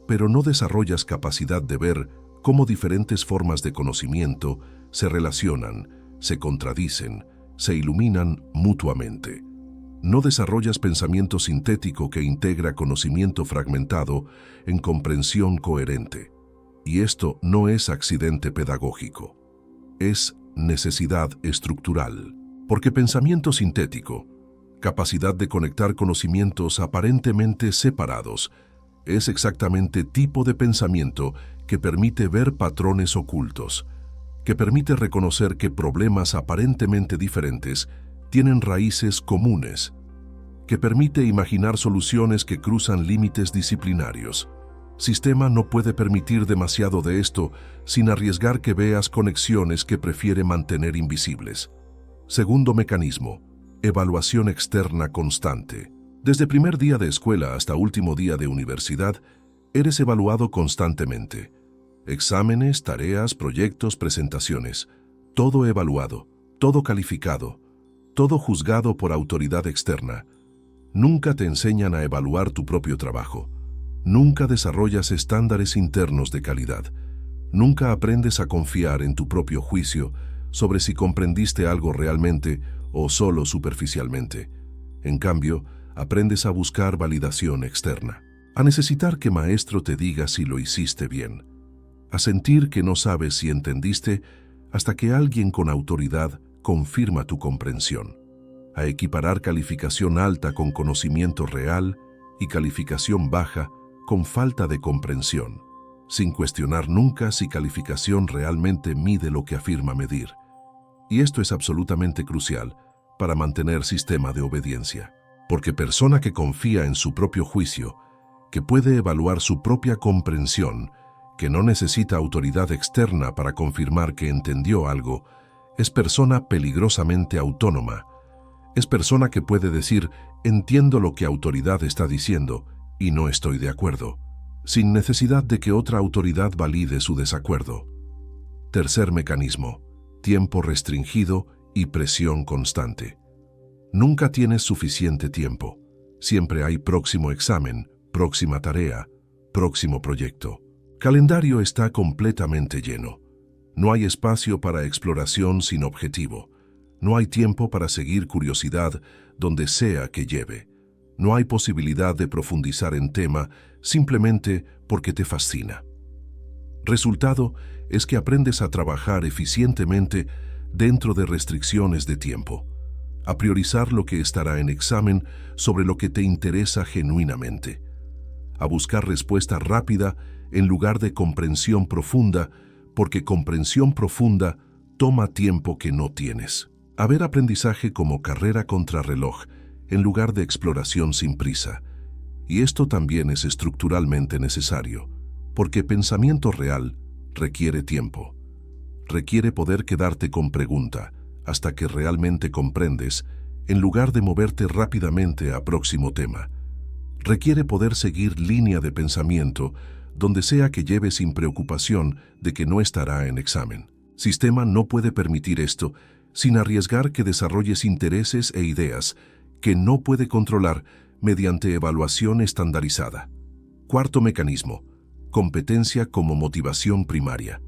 pero no desarrollas capacidad de ver cómo diferentes formas de conocimiento se relacionan, se contradicen, se iluminan mutuamente. No desarrollas pensamiento sintético que integra conocimiento fragmentado en comprensión coherente. Y esto no es accidente pedagógico, es necesidad estructural. Porque pensamiento sintético, capacidad de conectar conocimientos aparentemente separados, es exactamente tipo de pensamiento que permite ver patrones ocultos, que permite reconocer que problemas aparentemente diferentes tienen raíces comunes, que permite imaginar soluciones que cruzan límites disciplinarios. Sistema no puede permitir demasiado de esto sin arriesgar que veas conexiones que prefiere mantener invisibles. Segundo mecanismo: evaluación externa constante. Desde primer día de escuela hasta último día de universidad, eres evaluado constantemente. Exámenes, tareas, proyectos, presentaciones. Todo evaluado, todo calificado, todo juzgado por autoridad externa. Nunca te enseñan a evaluar tu propio trabajo. Nunca desarrollas estándares internos de calidad. Nunca aprendes a confiar en tu propio juicio sobre si comprendiste algo realmente o solo superficialmente. En cambio, aprendes a buscar validación externa, a necesitar que maestro te diga si lo hiciste bien, a sentir que no sabes si entendiste hasta que alguien con autoridad confirma tu comprensión, a equiparar calificación alta con conocimiento real y calificación baja con falta de comprensión, sin cuestionar nunca si calificación realmente mide lo que afirma medir. Y esto es absolutamente crucial para mantener sistema de obediencia, porque persona que confía en su propio juicio, que puede evaluar su propia comprensión, que no necesita autoridad externa para confirmar que entendió algo, es persona peligrosamente autónoma. Es persona que puede decir, entiendo lo que autoridad está diciendo y no estoy de acuerdo, sin necesidad de que otra autoridad valide su desacuerdo. Tercer mecanismo: tiempo restringido y presión constante. Nunca tienes suficiente tiempo. Siempre hay próximo examen, próxima tarea, próximo proyecto. Calendario está completamente lleno. No hay espacio para exploración sin objetivo. No hay tiempo para seguir curiosidad donde sea que lleve. No hay posibilidad de profundizar en tema simplemente porque te fascina. Resultado es que aprendes a trabajar eficientemente dentro de restricciones de tiempo, a priorizar lo que estará en examen sobre lo que te interesa genuinamente, a buscar respuesta rápida en lugar de comprensión profunda, porque comprensión profunda toma tiempo que no tienes. A ver aprendizaje como carrera contrarreloj, en lugar de exploración sin prisa. Y esto también es estructuralmente necesario, porque pensamiento real requiere tiempo. Requiere poder quedarte con pregunta hasta que realmente comprendes, en lugar de moverte rápidamente a próximo tema. Requiere poder seguir línea de pensamiento donde sea que lleve sin preocupación de que no estará en examen. Sistema no puede permitir esto sin arriesgar que desarrolles intereses e ideas que no puede controlar mediante evaluación estandarizada. Cuarto mecanismo: competencia como motivación primaria.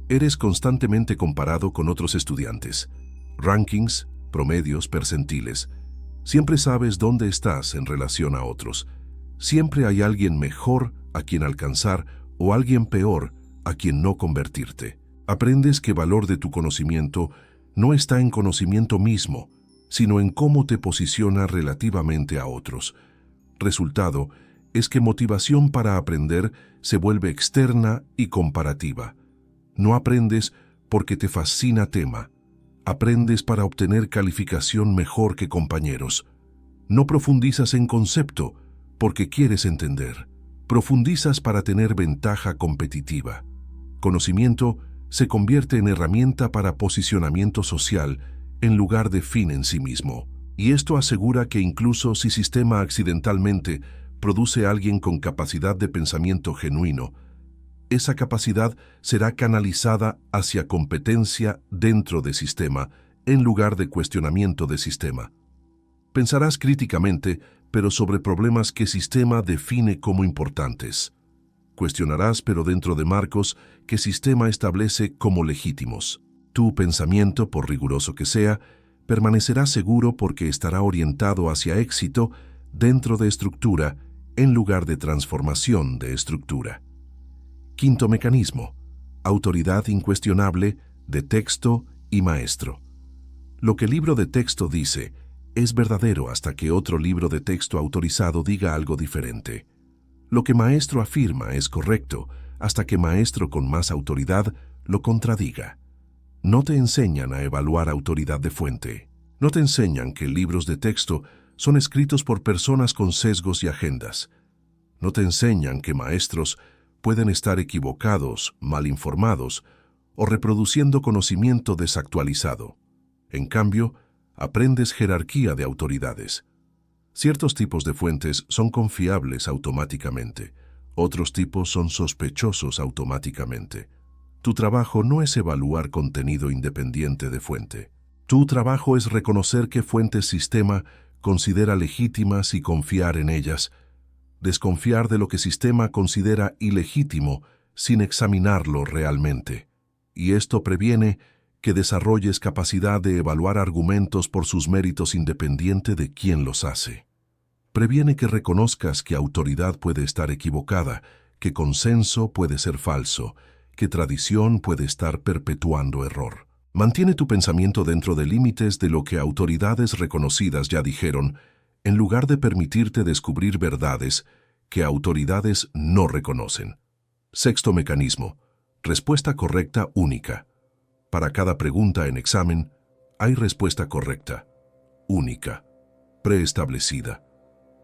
Eres constantemente comparado con otros estudiantes. Rankings, promedios, percentiles. Siempre sabes dónde estás en relación a otros. Siempre hay alguien mejor a quien alcanzar o alguien peor a quien no convertirte. Aprendes que el valor de tu conocimiento no está en conocimiento mismo, sino en cómo te posiciona relativamente a otros. Resultado es que motivación para aprender se vuelve externa y comparativa. No aprendes porque te fascina tema. Aprendes para obtener calificación mejor que compañeros. No profundizas en concepto porque quieres entender. Profundizas para tener ventaja competitiva. Conocimiento se convierte en herramienta para posicionamiento social en lugar de fin en sí mismo. Y esto asegura que incluso si sistema accidentalmente produce a alguien con capacidad de pensamiento genuino, esa capacidad será canalizada hacia competencia dentro de sistema en lugar de cuestionamiento de sistema. Pensarás críticamente, pero sobre problemas que sistema define como importantes. Cuestionarás, pero dentro de marcos que sistema establece como legítimos. Tu pensamiento, por riguroso que sea, permanecerá seguro porque estará orientado hacia éxito dentro de estructura en lugar de transformación de estructura. Quinto mecanismo: autoridad incuestionable de texto y maestro. Lo que el libro de texto dice es verdadero hasta que otro libro de texto autorizado diga algo diferente. Lo que maestro afirma es correcto hasta que maestro con más autoridad lo contradiga. No te enseñan a evaluar autoridad de fuente. No te enseñan que libros de texto son escritos por personas con sesgos y agendas. No te enseñan que maestros pueden estar equivocados, mal informados o reproduciendo conocimiento desactualizado. En cambio, aprendes jerarquía de autoridades. Ciertos tipos de fuentes son confiables automáticamente, otros tipos son sospechosos automáticamente. Tu trabajo no es evaluar contenido independiente de fuente. Tu trabajo es reconocer qué fuentes sistema considera legítimas y confiar en ellas. Desconfiar de lo que sistema considera ilegítimo sin examinarlo realmente. Y esto previene que desarrolles capacidad de evaluar argumentos por sus méritos independiente de quién los hace. Previene que reconozcas que autoridad puede estar equivocada, que consenso puede ser falso, que tradición puede estar perpetuando error. Mantiene tu pensamiento dentro de límites de lo que autoridades reconocidas ya dijeron, en lugar de permitirte descubrir verdades que autoridades no reconocen. Sexto mecanismo: respuesta correcta única. Para cada pregunta en examen, hay respuesta correcta, única, preestablecida.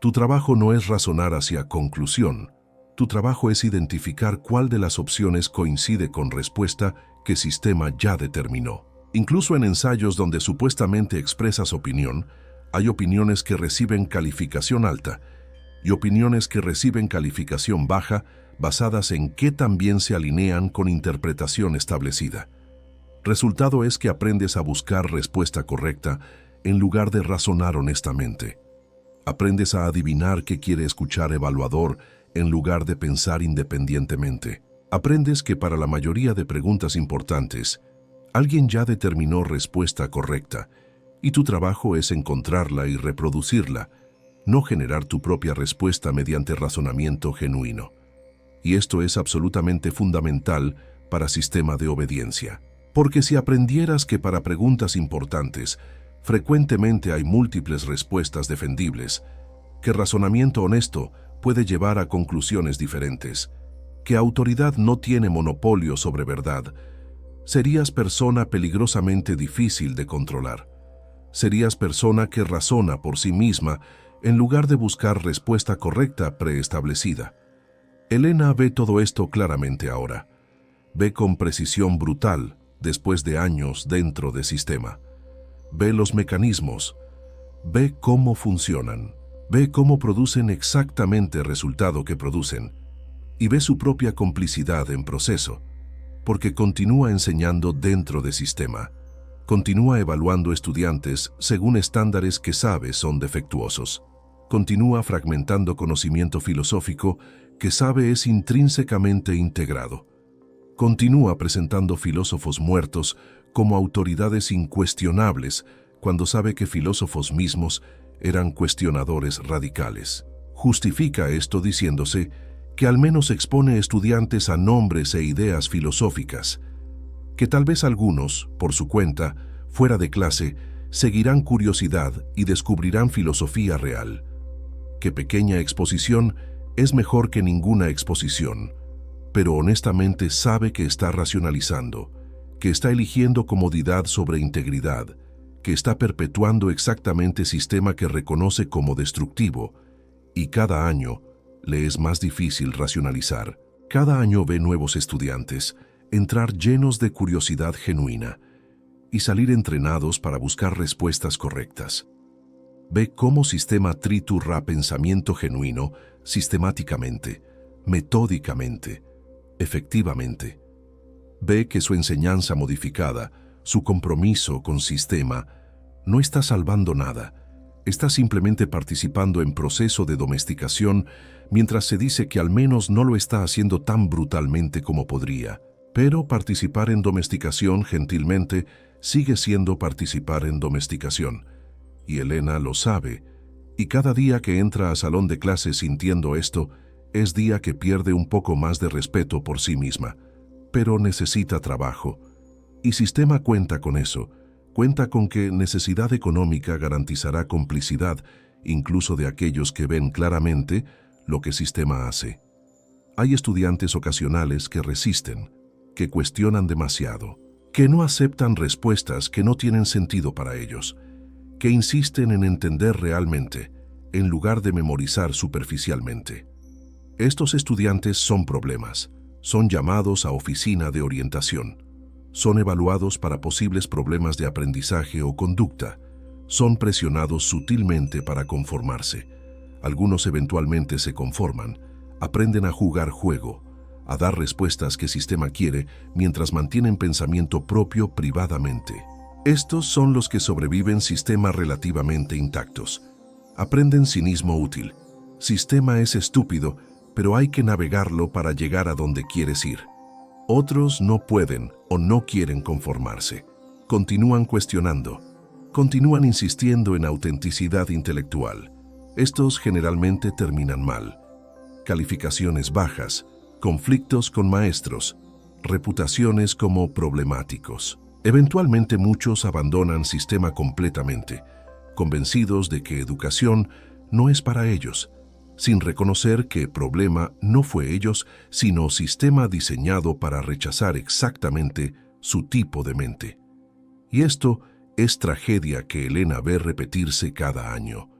Tu trabajo no es razonar hacia conclusión. Tu trabajo es identificar cuál de las opciones coincide con respuesta que sistema ya determinó. Incluso en ensayos donde supuestamente expresas opinión, hay opiniones que reciben calificación alta y opiniones que reciben calificación baja basadas en qué también se alinean con interpretación establecida. Resultado es que aprendes a buscar respuesta correcta en lugar de razonar honestamente. Aprendes a adivinar qué quiere escuchar evaluador en lugar de pensar independientemente. Aprendes que para la mayoría de preguntas importantes, alguien ya determinó respuesta correcta y tu trabajo es encontrarla y reproducirla, no generar tu propia respuesta mediante razonamiento genuino. Y esto es absolutamente fundamental para sistema de obediencia. Porque si aprendieras que para preguntas importantes frecuentemente hay múltiples respuestas defendibles, que razonamiento honesto puede llevar a conclusiones diferentes, que autoridad no tiene monopolio sobre verdad, serías persona peligrosamente difícil de controlar. Serías persona que razona por sí misma en lugar de buscar respuesta correcta preestablecida. Elena ve todo esto claramente ahora. Ve con precisión brutal después de años dentro del sistema. Ve los mecanismos. Ve cómo funcionan. Ve cómo producen exactamente el resultado que producen. Y ve su propia complicidad en proceso, porque continúa enseñando dentro del sistema. Continúa evaluando estudiantes según estándares que sabe son defectuosos. Continúa fragmentando conocimiento filosófico que sabe es intrínsecamente integrado. Continúa presentando filósofos muertos como autoridades incuestionables cuando sabe que filósofos mismos eran cuestionadores radicales. Justifica esto diciéndose que al menos expone estudiantes a nombres e ideas filosóficas, que tal vez algunos, por su cuenta, fuera de clase, seguirán curiosidad y descubrirán filosofía real. Que pequeña exposición es mejor que ninguna exposición, pero honestamente sabe que está racionalizando, que está eligiendo comodidad sobre integridad, que está perpetuando exactamente sistema que reconoce como destructivo, y cada año le es más difícil racionalizar. Cada año ve nuevos estudiantes entrar llenos de curiosidad genuina y salir entrenados para buscar respuestas correctas. Ve cómo sistema triturra pensamiento genuino sistemáticamente, metódicamente, efectivamente. Ve que su enseñanza modificada, su compromiso con sistema, no está salvando nada, está simplemente participando en proceso de domesticación mientras se dice que al menos no lo está haciendo tan brutalmente como podría. Pero participar en domesticación gentilmente sigue siendo participar en domesticación. Y Elena lo sabe, y cada día que entra a salón de clases sintiendo esto, es día que pierde un poco más de respeto por sí misma. Pero necesita trabajo. Y sistema cuenta con eso. Cuenta con que necesidad económica garantizará complicidad, incluso de aquellos que ven claramente lo que sistema hace. Hay estudiantes ocasionales que resisten, que cuestionan demasiado, que no aceptan respuestas que no tienen sentido para ellos, que insisten en entender realmente, en lugar de memorizar superficialmente. Estos estudiantes son problemas, son llamados a oficina de orientación, son evaluados para posibles problemas de aprendizaje o conducta, son presionados sutilmente para conformarse. Algunos eventualmente se conforman, aprenden a jugar juego, a dar respuestas que sistema quiere mientras mantienen pensamiento propio privadamente. Estos son los que sobreviven sistemas relativamente intactos. Aprenden cinismo útil. Sistema es estúpido, pero hay que navegarlo para llegar a donde quieres ir. Otros no pueden o no quieren conformarse. Continúan cuestionando. Continúan insistiendo en autenticidad intelectual. Estos generalmente terminan mal. Calificaciones bajas, conflictos con maestros, reputaciones como problemáticos. Eventualmente muchos abandonan sistema completamente, convencidos de que educación no es para ellos, sin reconocer que problema no fue ellos, sino sistema diseñado para rechazar exactamente su tipo de mente. Y esto es tragedia que Elena ve repetirse cada año.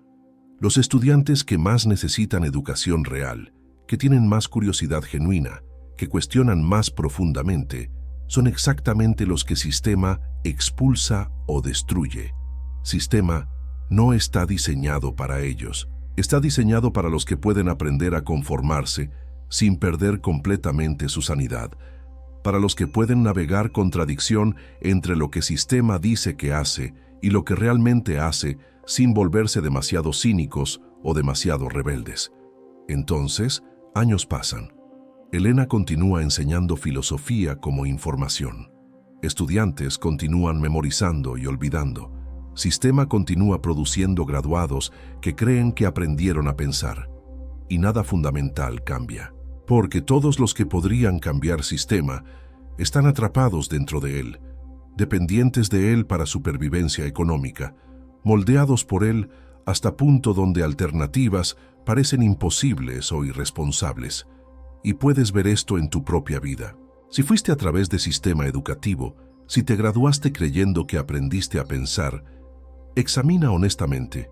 Los estudiantes que más necesitan educación real, que tienen más curiosidad genuina, que cuestionan más profundamente, son exactamente los que sistema expulsa o destruye. Sistema no está diseñado para ellos. Está diseñado para los que pueden aprender a conformarse sin perder completamente su sanidad, para los que pueden navegar contradicción entre lo que sistema dice que hace y lo que realmente hace sin volverse demasiado cínicos o demasiado rebeldes. Entonces, años pasan. Elena continúa enseñando filosofía como información. Estudiantes continúan memorizando y olvidando. Sistema continúa produciendo graduados que creen que aprendieron a pensar. Y nada fundamental cambia. Porque todos los que podrían cambiar sistema están atrapados dentro de él, dependientes de él para supervivencia económica, moldeados por él hasta punto donde alternativas parecen imposibles o irresponsables. Y puedes ver esto en tu propia vida. Si fuiste a través de sistema educativo, si te graduaste creyendo que aprendiste a pensar, Examina honestamente.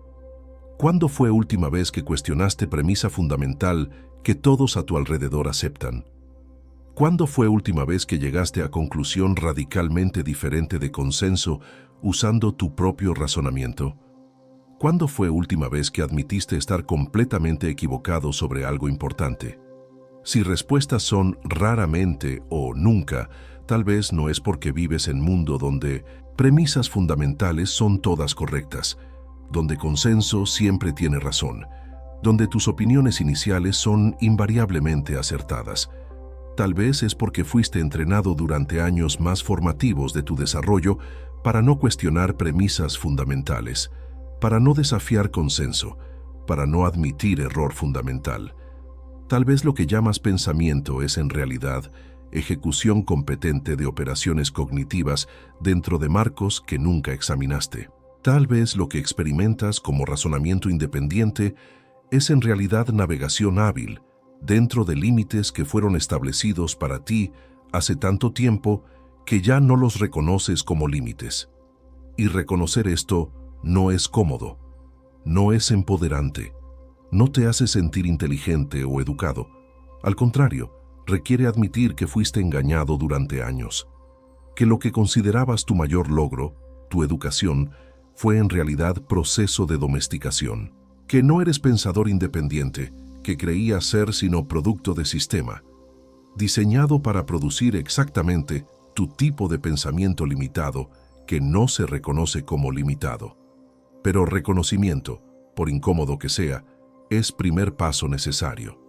¿Cuándo fue última vez que cuestionaste premisa fundamental que todos a tu alrededor aceptan? ¿Cuándo fue última vez que llegaste a conclusión radicalmente diferente de consenso usando tu propio razonamiento? ¿Cuándo fue última vez que admitiste estar completamente equivocado sobre algo importante? Si respuestas son raramente o nunca, tal vez no es porque vives en un mundo donde premisas fundamentales son todas correctas, donde consenso siempre tiene razón, donde tus opiniones iniciales son invariablemente acertadas. Tal vez es porque fuiste entrenado durante años más formativos de tu desarrollo para no cuestionar premisas fundamentales, para no desafiar consenso, para no admitir error fundamental. Tal vez lo que llamas pensamiento es en realidad ejecución competente de operaciones cognitivas dentro de marcos que nunca examinaste. Tal vez lo que experimentas como razonamiento independiente es en realidad navegación hábil dentro de límites que fueron establecidos para ti hace tanto tiempo que ya no los reconoces como límites. Y reconocer esto no es cómodo, no es empoderante, no te hace sentir inteligente o educado. Al contrario, requiere admitir que fuiste engañado durante años, que lo que considerabas tu mayor logro, tu educación, fue en realidad proceso de domesticación, que no eres pensador independiente, que creías ser sino producto de sistema, diseñado para producir exactamente tu tipo de pensamiento limitado que no se reconoce como limitado. Pero reconocimiento, por incómodo que sea, es primer paso necesario,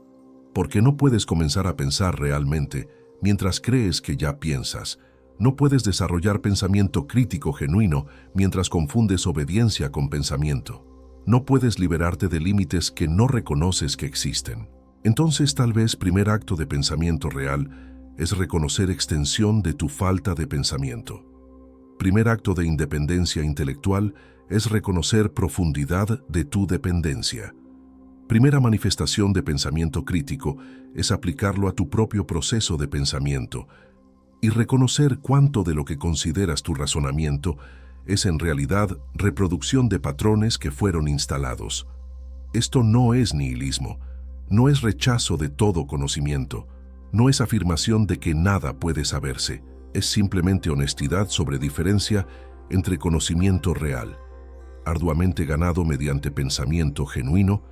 porque no puedes comenzar a pensar realmente mientras crees que ya piensas. No puedes desarrollar pensamiento crítico genuino mientras confundes obediencia con pensamiento. No puedes liberarte de límites que no reconoces que existen. Entonces, tal vez primer acto de pensamiento real es reconocer extensión de tu falta de pensamiento. Primer acto de independencia intelectual es reconocer profundidad de tu dependencia. Primera manifestación de pensamiento crítico es aplicarlo a tu propio proceso de pensamiento y reconocer cuánto de lo que consideras tu razonamiento es en realidad reproducción de patrones que fueron instalados. Esto no es nihilismo, no es rechazo de todo conocimiento, no es afirmación de que nada puede saberse, es simplemente honestidad sobre diferencia entre conocimiento real, arduamente ganado mediante pensamiento genuino,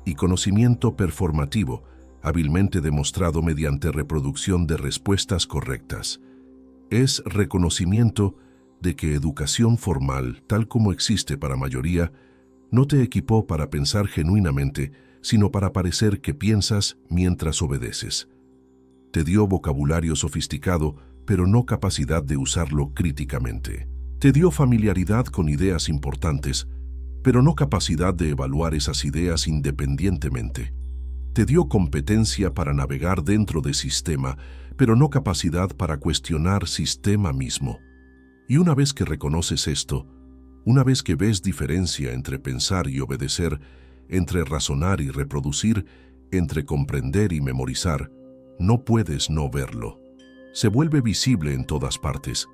y conocimiento performativo, hábilmente demostrado mediante reproducción de respuestas correctas. Es reconocimiento de que educación formal, tal como existe para mayoría, no te equipó para pensar genuinamente, sino para parecer que piensas mientras obedeces. Te dio vocabulario sofisticado, pero no capacidad de usarlo críticamente. Te dio familiaridad con ideas importantes, pero no capacidad de evaluar esas ideas independientemente. Te dio competencia para navegar dentro de sistema, pero no capacidad para cuestionar sistema mismo. Y una vez que reconoces esto, una vez que ves diferencia entre pensar y obedecer, entre razonar y reproducir, entre comprender y memorizar, no puedes no verlo. Se vuelve visible en todas partes,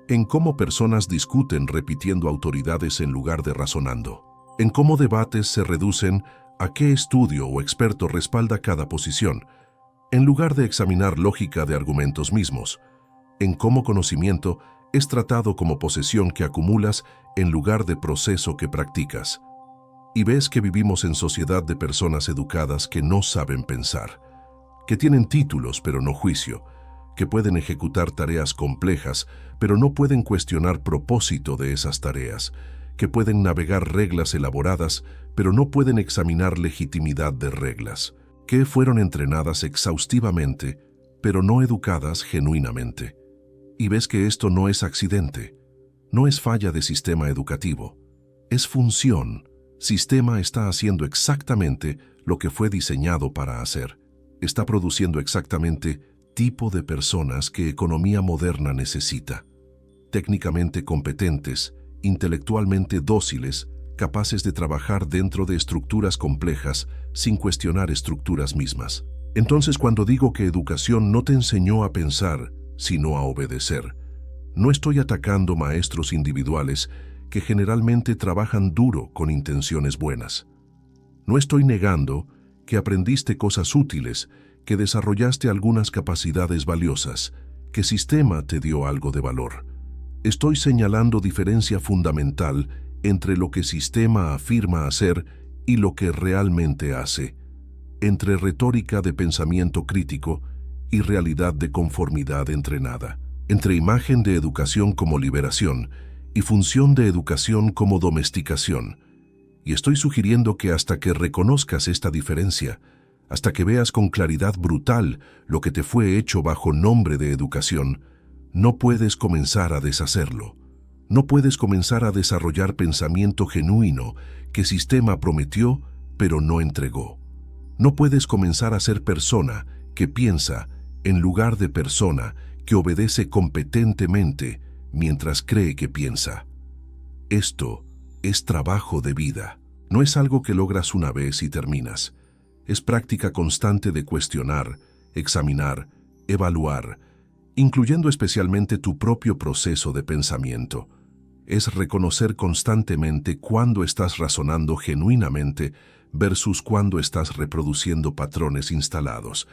en cómo personas discuten repitiendo autoridades en lugar de razonando, en cómo debates se reducen a qué estudio o experto respalda cada posición, en lugar de examinar lógica de argumentos mismos, en cómo conocimiento es tratado como posesión que acumulas en lugar de proceso que practicas. Y ves que vivimos en sociedad de personas educadas que no saben pensar, que tienen títulos pero no juicio, que pueden ejecutar tareas complejas, pero no pueden cuestionar propósito de esas tareas, que pueden navegar reglas elaboradas, pero no pueden examinar legitimidad de reglas, que fueron entrenadas exhaustivamente, pero no educadas genuinamente. Y ves que esto no es accidente, no es falla de sistema educativo, es función. Sistema está haciendo exactamente lo que fue diseñado para hacer. Está produciendo exactamente tipo de personas que economía moderna necesita. Técnicamente competentes, intelectualmente dóciles, capaces de trabajar dentro de estructuras complejas sin cuestionar estructuras mismas. Entonces, cuando digo que educación no te enseñó a pensar, sino a obedecer, no estoy atacando maestros individuales que generalmente trabajan duro con intenciones buenas. No estoy negando que aprendiste cosas útiles, que desarrollaste algunas capacidades valiosas, que sistema te dio algo de valor. Estoy señalando diferencia fundamental entre lo que sistema afirma hacer y lo que realmente hace, entre retórica de pensamiento crítico y realidad de conformidad entrenada, entre imagen de educación como liberación y función de educación como domesticación. Y estoy sugiriendo que hasta que reconozcas esta diferencia, hasta que veas con claridad brutal lo que te fue hecho bajo nombre de educación, no puedes comenzar a deshacerlo. No puedes comenzar a desarrollar pensamiento genuino que sistema prometió pero no entregó. No puedes comenzar a ser persona que piensa en lugar de persona que obedece competentemente mientras cree que piensa. Esto es trabajo de vida. No es algo que logras una vez y terminas. Es práctica constante de cuestionar, examinar, evaluar, incluyendo especialmente tu propio proceso de pensamiento. Es reconocer constantemente cuándo estás razonando genuinamente versus cuándo estás reproduciendo patrones instalados.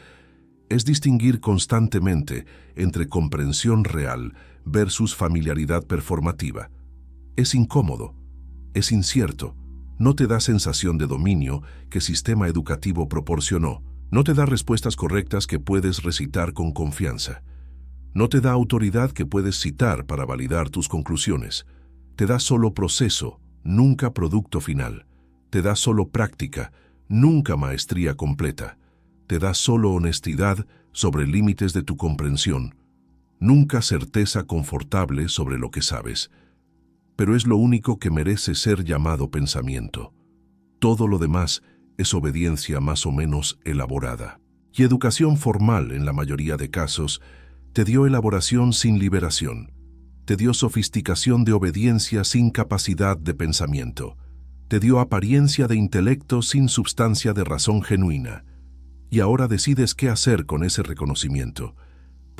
Es distinguir constantemente entre comprensión real versus familiaridad performativa. Es incómodo, es incierto, no te da sensación de dominio que sistema educativo proporcionó, no te da respuestas correctas que puedes recitar con confianza, no te da autoridad que puedes citar para validar tus conclusiones, te da solo proceso, nunca producto final, te da solo práctica, nunca maestría completa, te da solo honestidad sobre límites de tu comprensión, nunca certeza confortable sobre lo que sabes. Pero es lo único que merece ser llamado pensamiento. Todo lo demás es obediencia más o menos elaborada. Y educación formal, en la mayoría de casos, te dio elaboración sin liberación. Te dio sofisticación de obediencia sin capacidad de pensamiento. Te dio apariencia de intelecto sin substancia de razón genuina. Y ahora decides qué hacer con ese reconocimiento.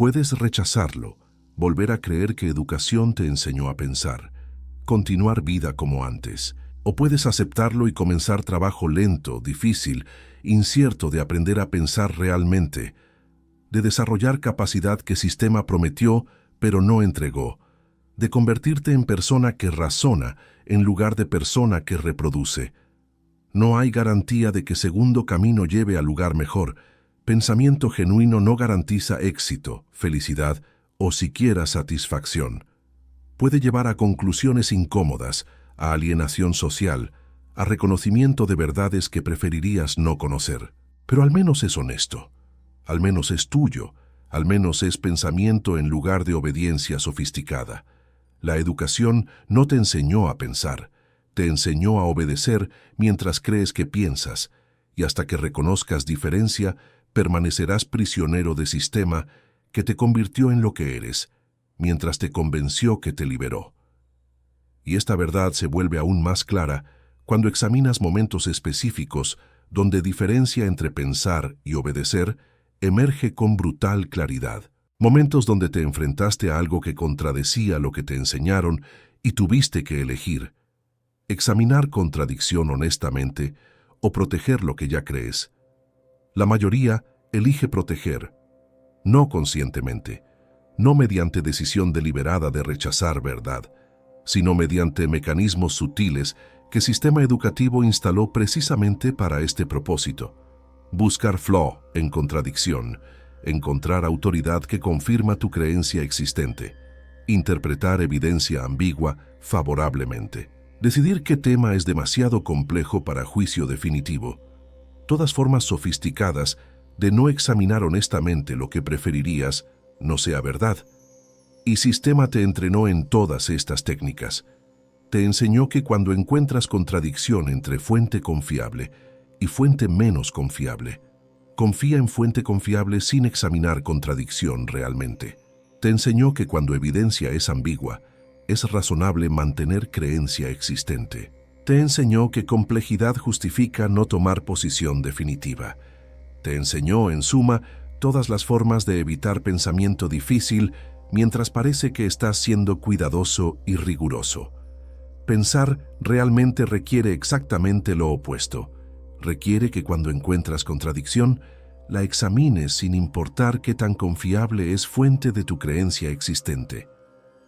Puedes rechazarlo, volver a creer que educación te enseñó a pensar, continuar vida como antes. O puedes aceptarlo y comenzar trabajo lento, difícil, incierto de aprender a pensar realmente, de desarrollar capacidad que sistema prometió pero no entregó, de convertirte en persona que razona en lugar de persona que reproduce. No hay garantía de que segundo camino lleve al lugar mejor. Pensamiento genuino no garantiza éxito, felicidad o siquiera satisfacción. Puede llevar a conclusiones incómodas, a alienación social, a reconocimiento de verdades que preferirías no conocer. Pero al menos es honesto, al menos es tuyo, al menos es pensamiento en lugar de obediencia sofisticada. La educación no te enseñó a pensar, te enseñó a obedecer mientras crees que piensas, y hasta que reconozcas diferencia, permanecerás prisionero de sistema que te convirtió en lo que eres, mientras te convenció que te liberó. Y esta verdad se vuelve aún más clara cuando examinas momentos específicos donde diferencia entre pensar y obedecer emerge con brutal claridad. Momentos donde te enfrentaste a algo que contradecía lo que te enseñaron y tuviste que elegir. Examinar contradicción honestamente o proteger lo que ya crees. La mayoría elige proteger, no conscientemente, no mediante decisión deliberada de rechazar verdad, sino mediante mecanismos sutiles que sistema educativo instaló precisamente para este propósito. Buscar flaw en contradicción, encontrar autoridad que confirma tu creencia existente, interpretar evidencia ambigua favorablemente, decidir qué tema es demasiado complejo para juicio definitivo. Todas formas sofisticadas de no examinar honestamente lo que preferirías no sea verdad. Y sistema te entrenó en todas estas técnicas. Te enseñó que cuando encuentras contradicción entre fuente confiable y fuente menos confiable, confía en fuente confiable sin examinar contradicción realmente. Te enseñó que cuando evidencia es ambigua, es razonable mantener creencia existente. Te enseñó que complejidad justifica no tomar posición definitiva. Te enseñó, en suma, todas las formas de evitar pensamiento difícil mientras parece que estás siendo cuidadoso y riguroso. Pensar realmente requiere exactamente lo opuesto. Requiere que cuando encuentras contradicción, la examines sin importar qué tan confiable es fuente de tu creencia existente.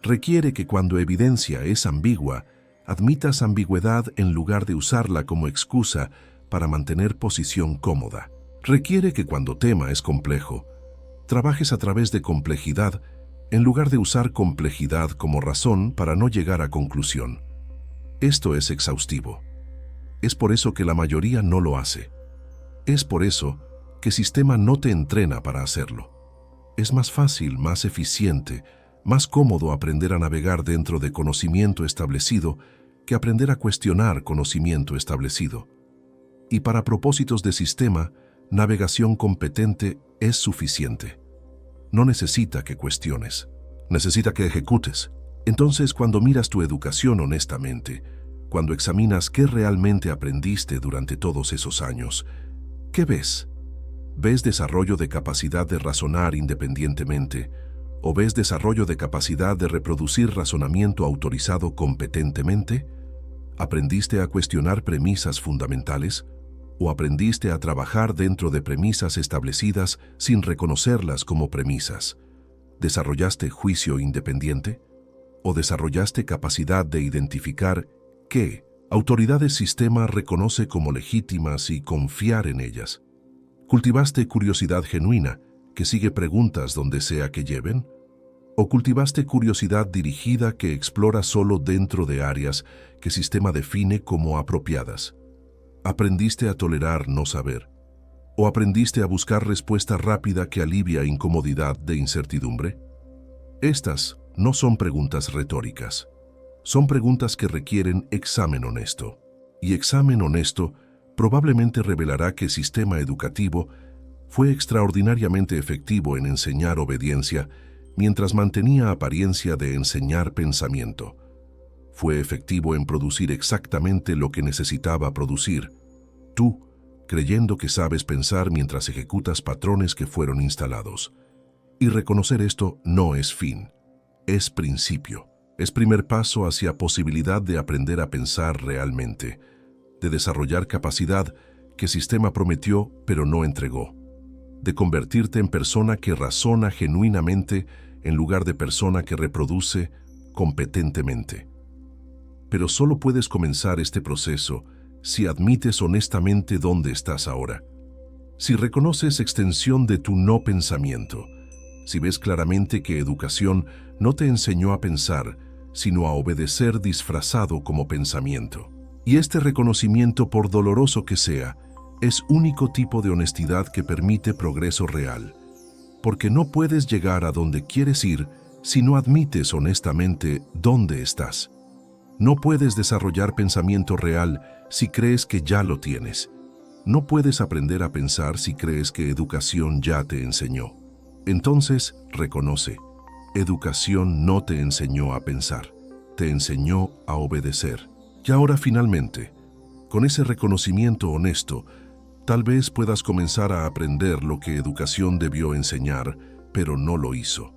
Requiere que cuando evidencia es ambigua, admitas ambigüedad en lugar de usarla como excusa para mantener posición cómoda. Requiere que cuando tema es complejo, trabajes a través de complejidad en lugar de usar complejidad como razón para no llegar a conclusión. Esto es exhaustivo. Es por eso que la mayoría no lo hace. Es por eso que el sistema no te entrena para hacerlo. Es más fácil, más eficiente, más cómodo aprender a navegar dentro de conocimiento establecido que aprender a cuestionar conocimiento establecido. Y para propósitos de sistema, navegación competente es suficiente. No necesita que cuestiones, necesita que ejecutes. Entonces, cuando miras tu educación honestamente, cuando examinas qué realmente aprendiste durante todos esos años, ¿qué ves? ¿Ves desarrollo de capacidad de razonar independientemente? ¿O ves desarrollo de capacidad de reproducir razonamiento autorizado competentemente? ¿Aprendiste a cuestionar premisas fundamentales? ¿O aprendiste a trabajar dentro de premisas establecidas sin reconocerlas como premisas? ¿Desarrollaste juicio independiente? ¿O desarrollaste capacidad de identificar qué autoridades sistema reconoce como legítimas y confiar en ellas? ¿Cultivaste curiosidad genuina que sigue preguntas donde sea que lleven? ¿O cultivaste curiosidad dirigida que explora solo dentro de áreas que sistema define como apropiadas? ¿Aprendiste a tolerar no saber? ¿O aprendiste a buscar respuesta rápida que alivia incomodidad de incertidumbre? Estas no son preguntas retóricas. Son preguntas que requieren examen honesto. Y examen honesto probablemente revelará que el sistema educativo fue extraordinariamente efectivo en enseñar obediencia mientras mantenía apariencia de enseñar pensamiento. Fue efectivo en producir exactamente lo que necesitaba producir. Tú, creyendo que sabes pensar mientras ejecutas patrones que fueron instalados. Y reconocer esto no es fin, es principio. Es primer paso hacia posibilidad de aprender a pensar realmente, de desarrollar capacidad que el sistema prometió pero no entregó, de convertirte en persona que razona genuinamente en lugar de persona que reproduce competentemente. Pero solo puedes comenzar este proceso si admites honestamente dónde estás ahora, si reconoces extensión de tu no pensamiento, si ves claramente que educación no te enseñó a pensar, sino a obedecer disfrazado como pensamiento. Y este reconocimiento, por doloroso que sea, es único tipo de honestidad que permite progreso real, porque no puedes llegar a donde quieres ir si no admites honestamente dónde estás. No puedes desarrollar pensamiento real si crees que ya lo tienes. No puedes aprender a pensar si crees que educación ya te enseñó. Entonces, reconoce, educación no te enseñó a pensar, te enseñó a obedecer. Y ahora finalmente, con ese reconocimiento honesto, tal vez puedas comenzar a aprender lo que educación debió enseñar, pero no lo hizo.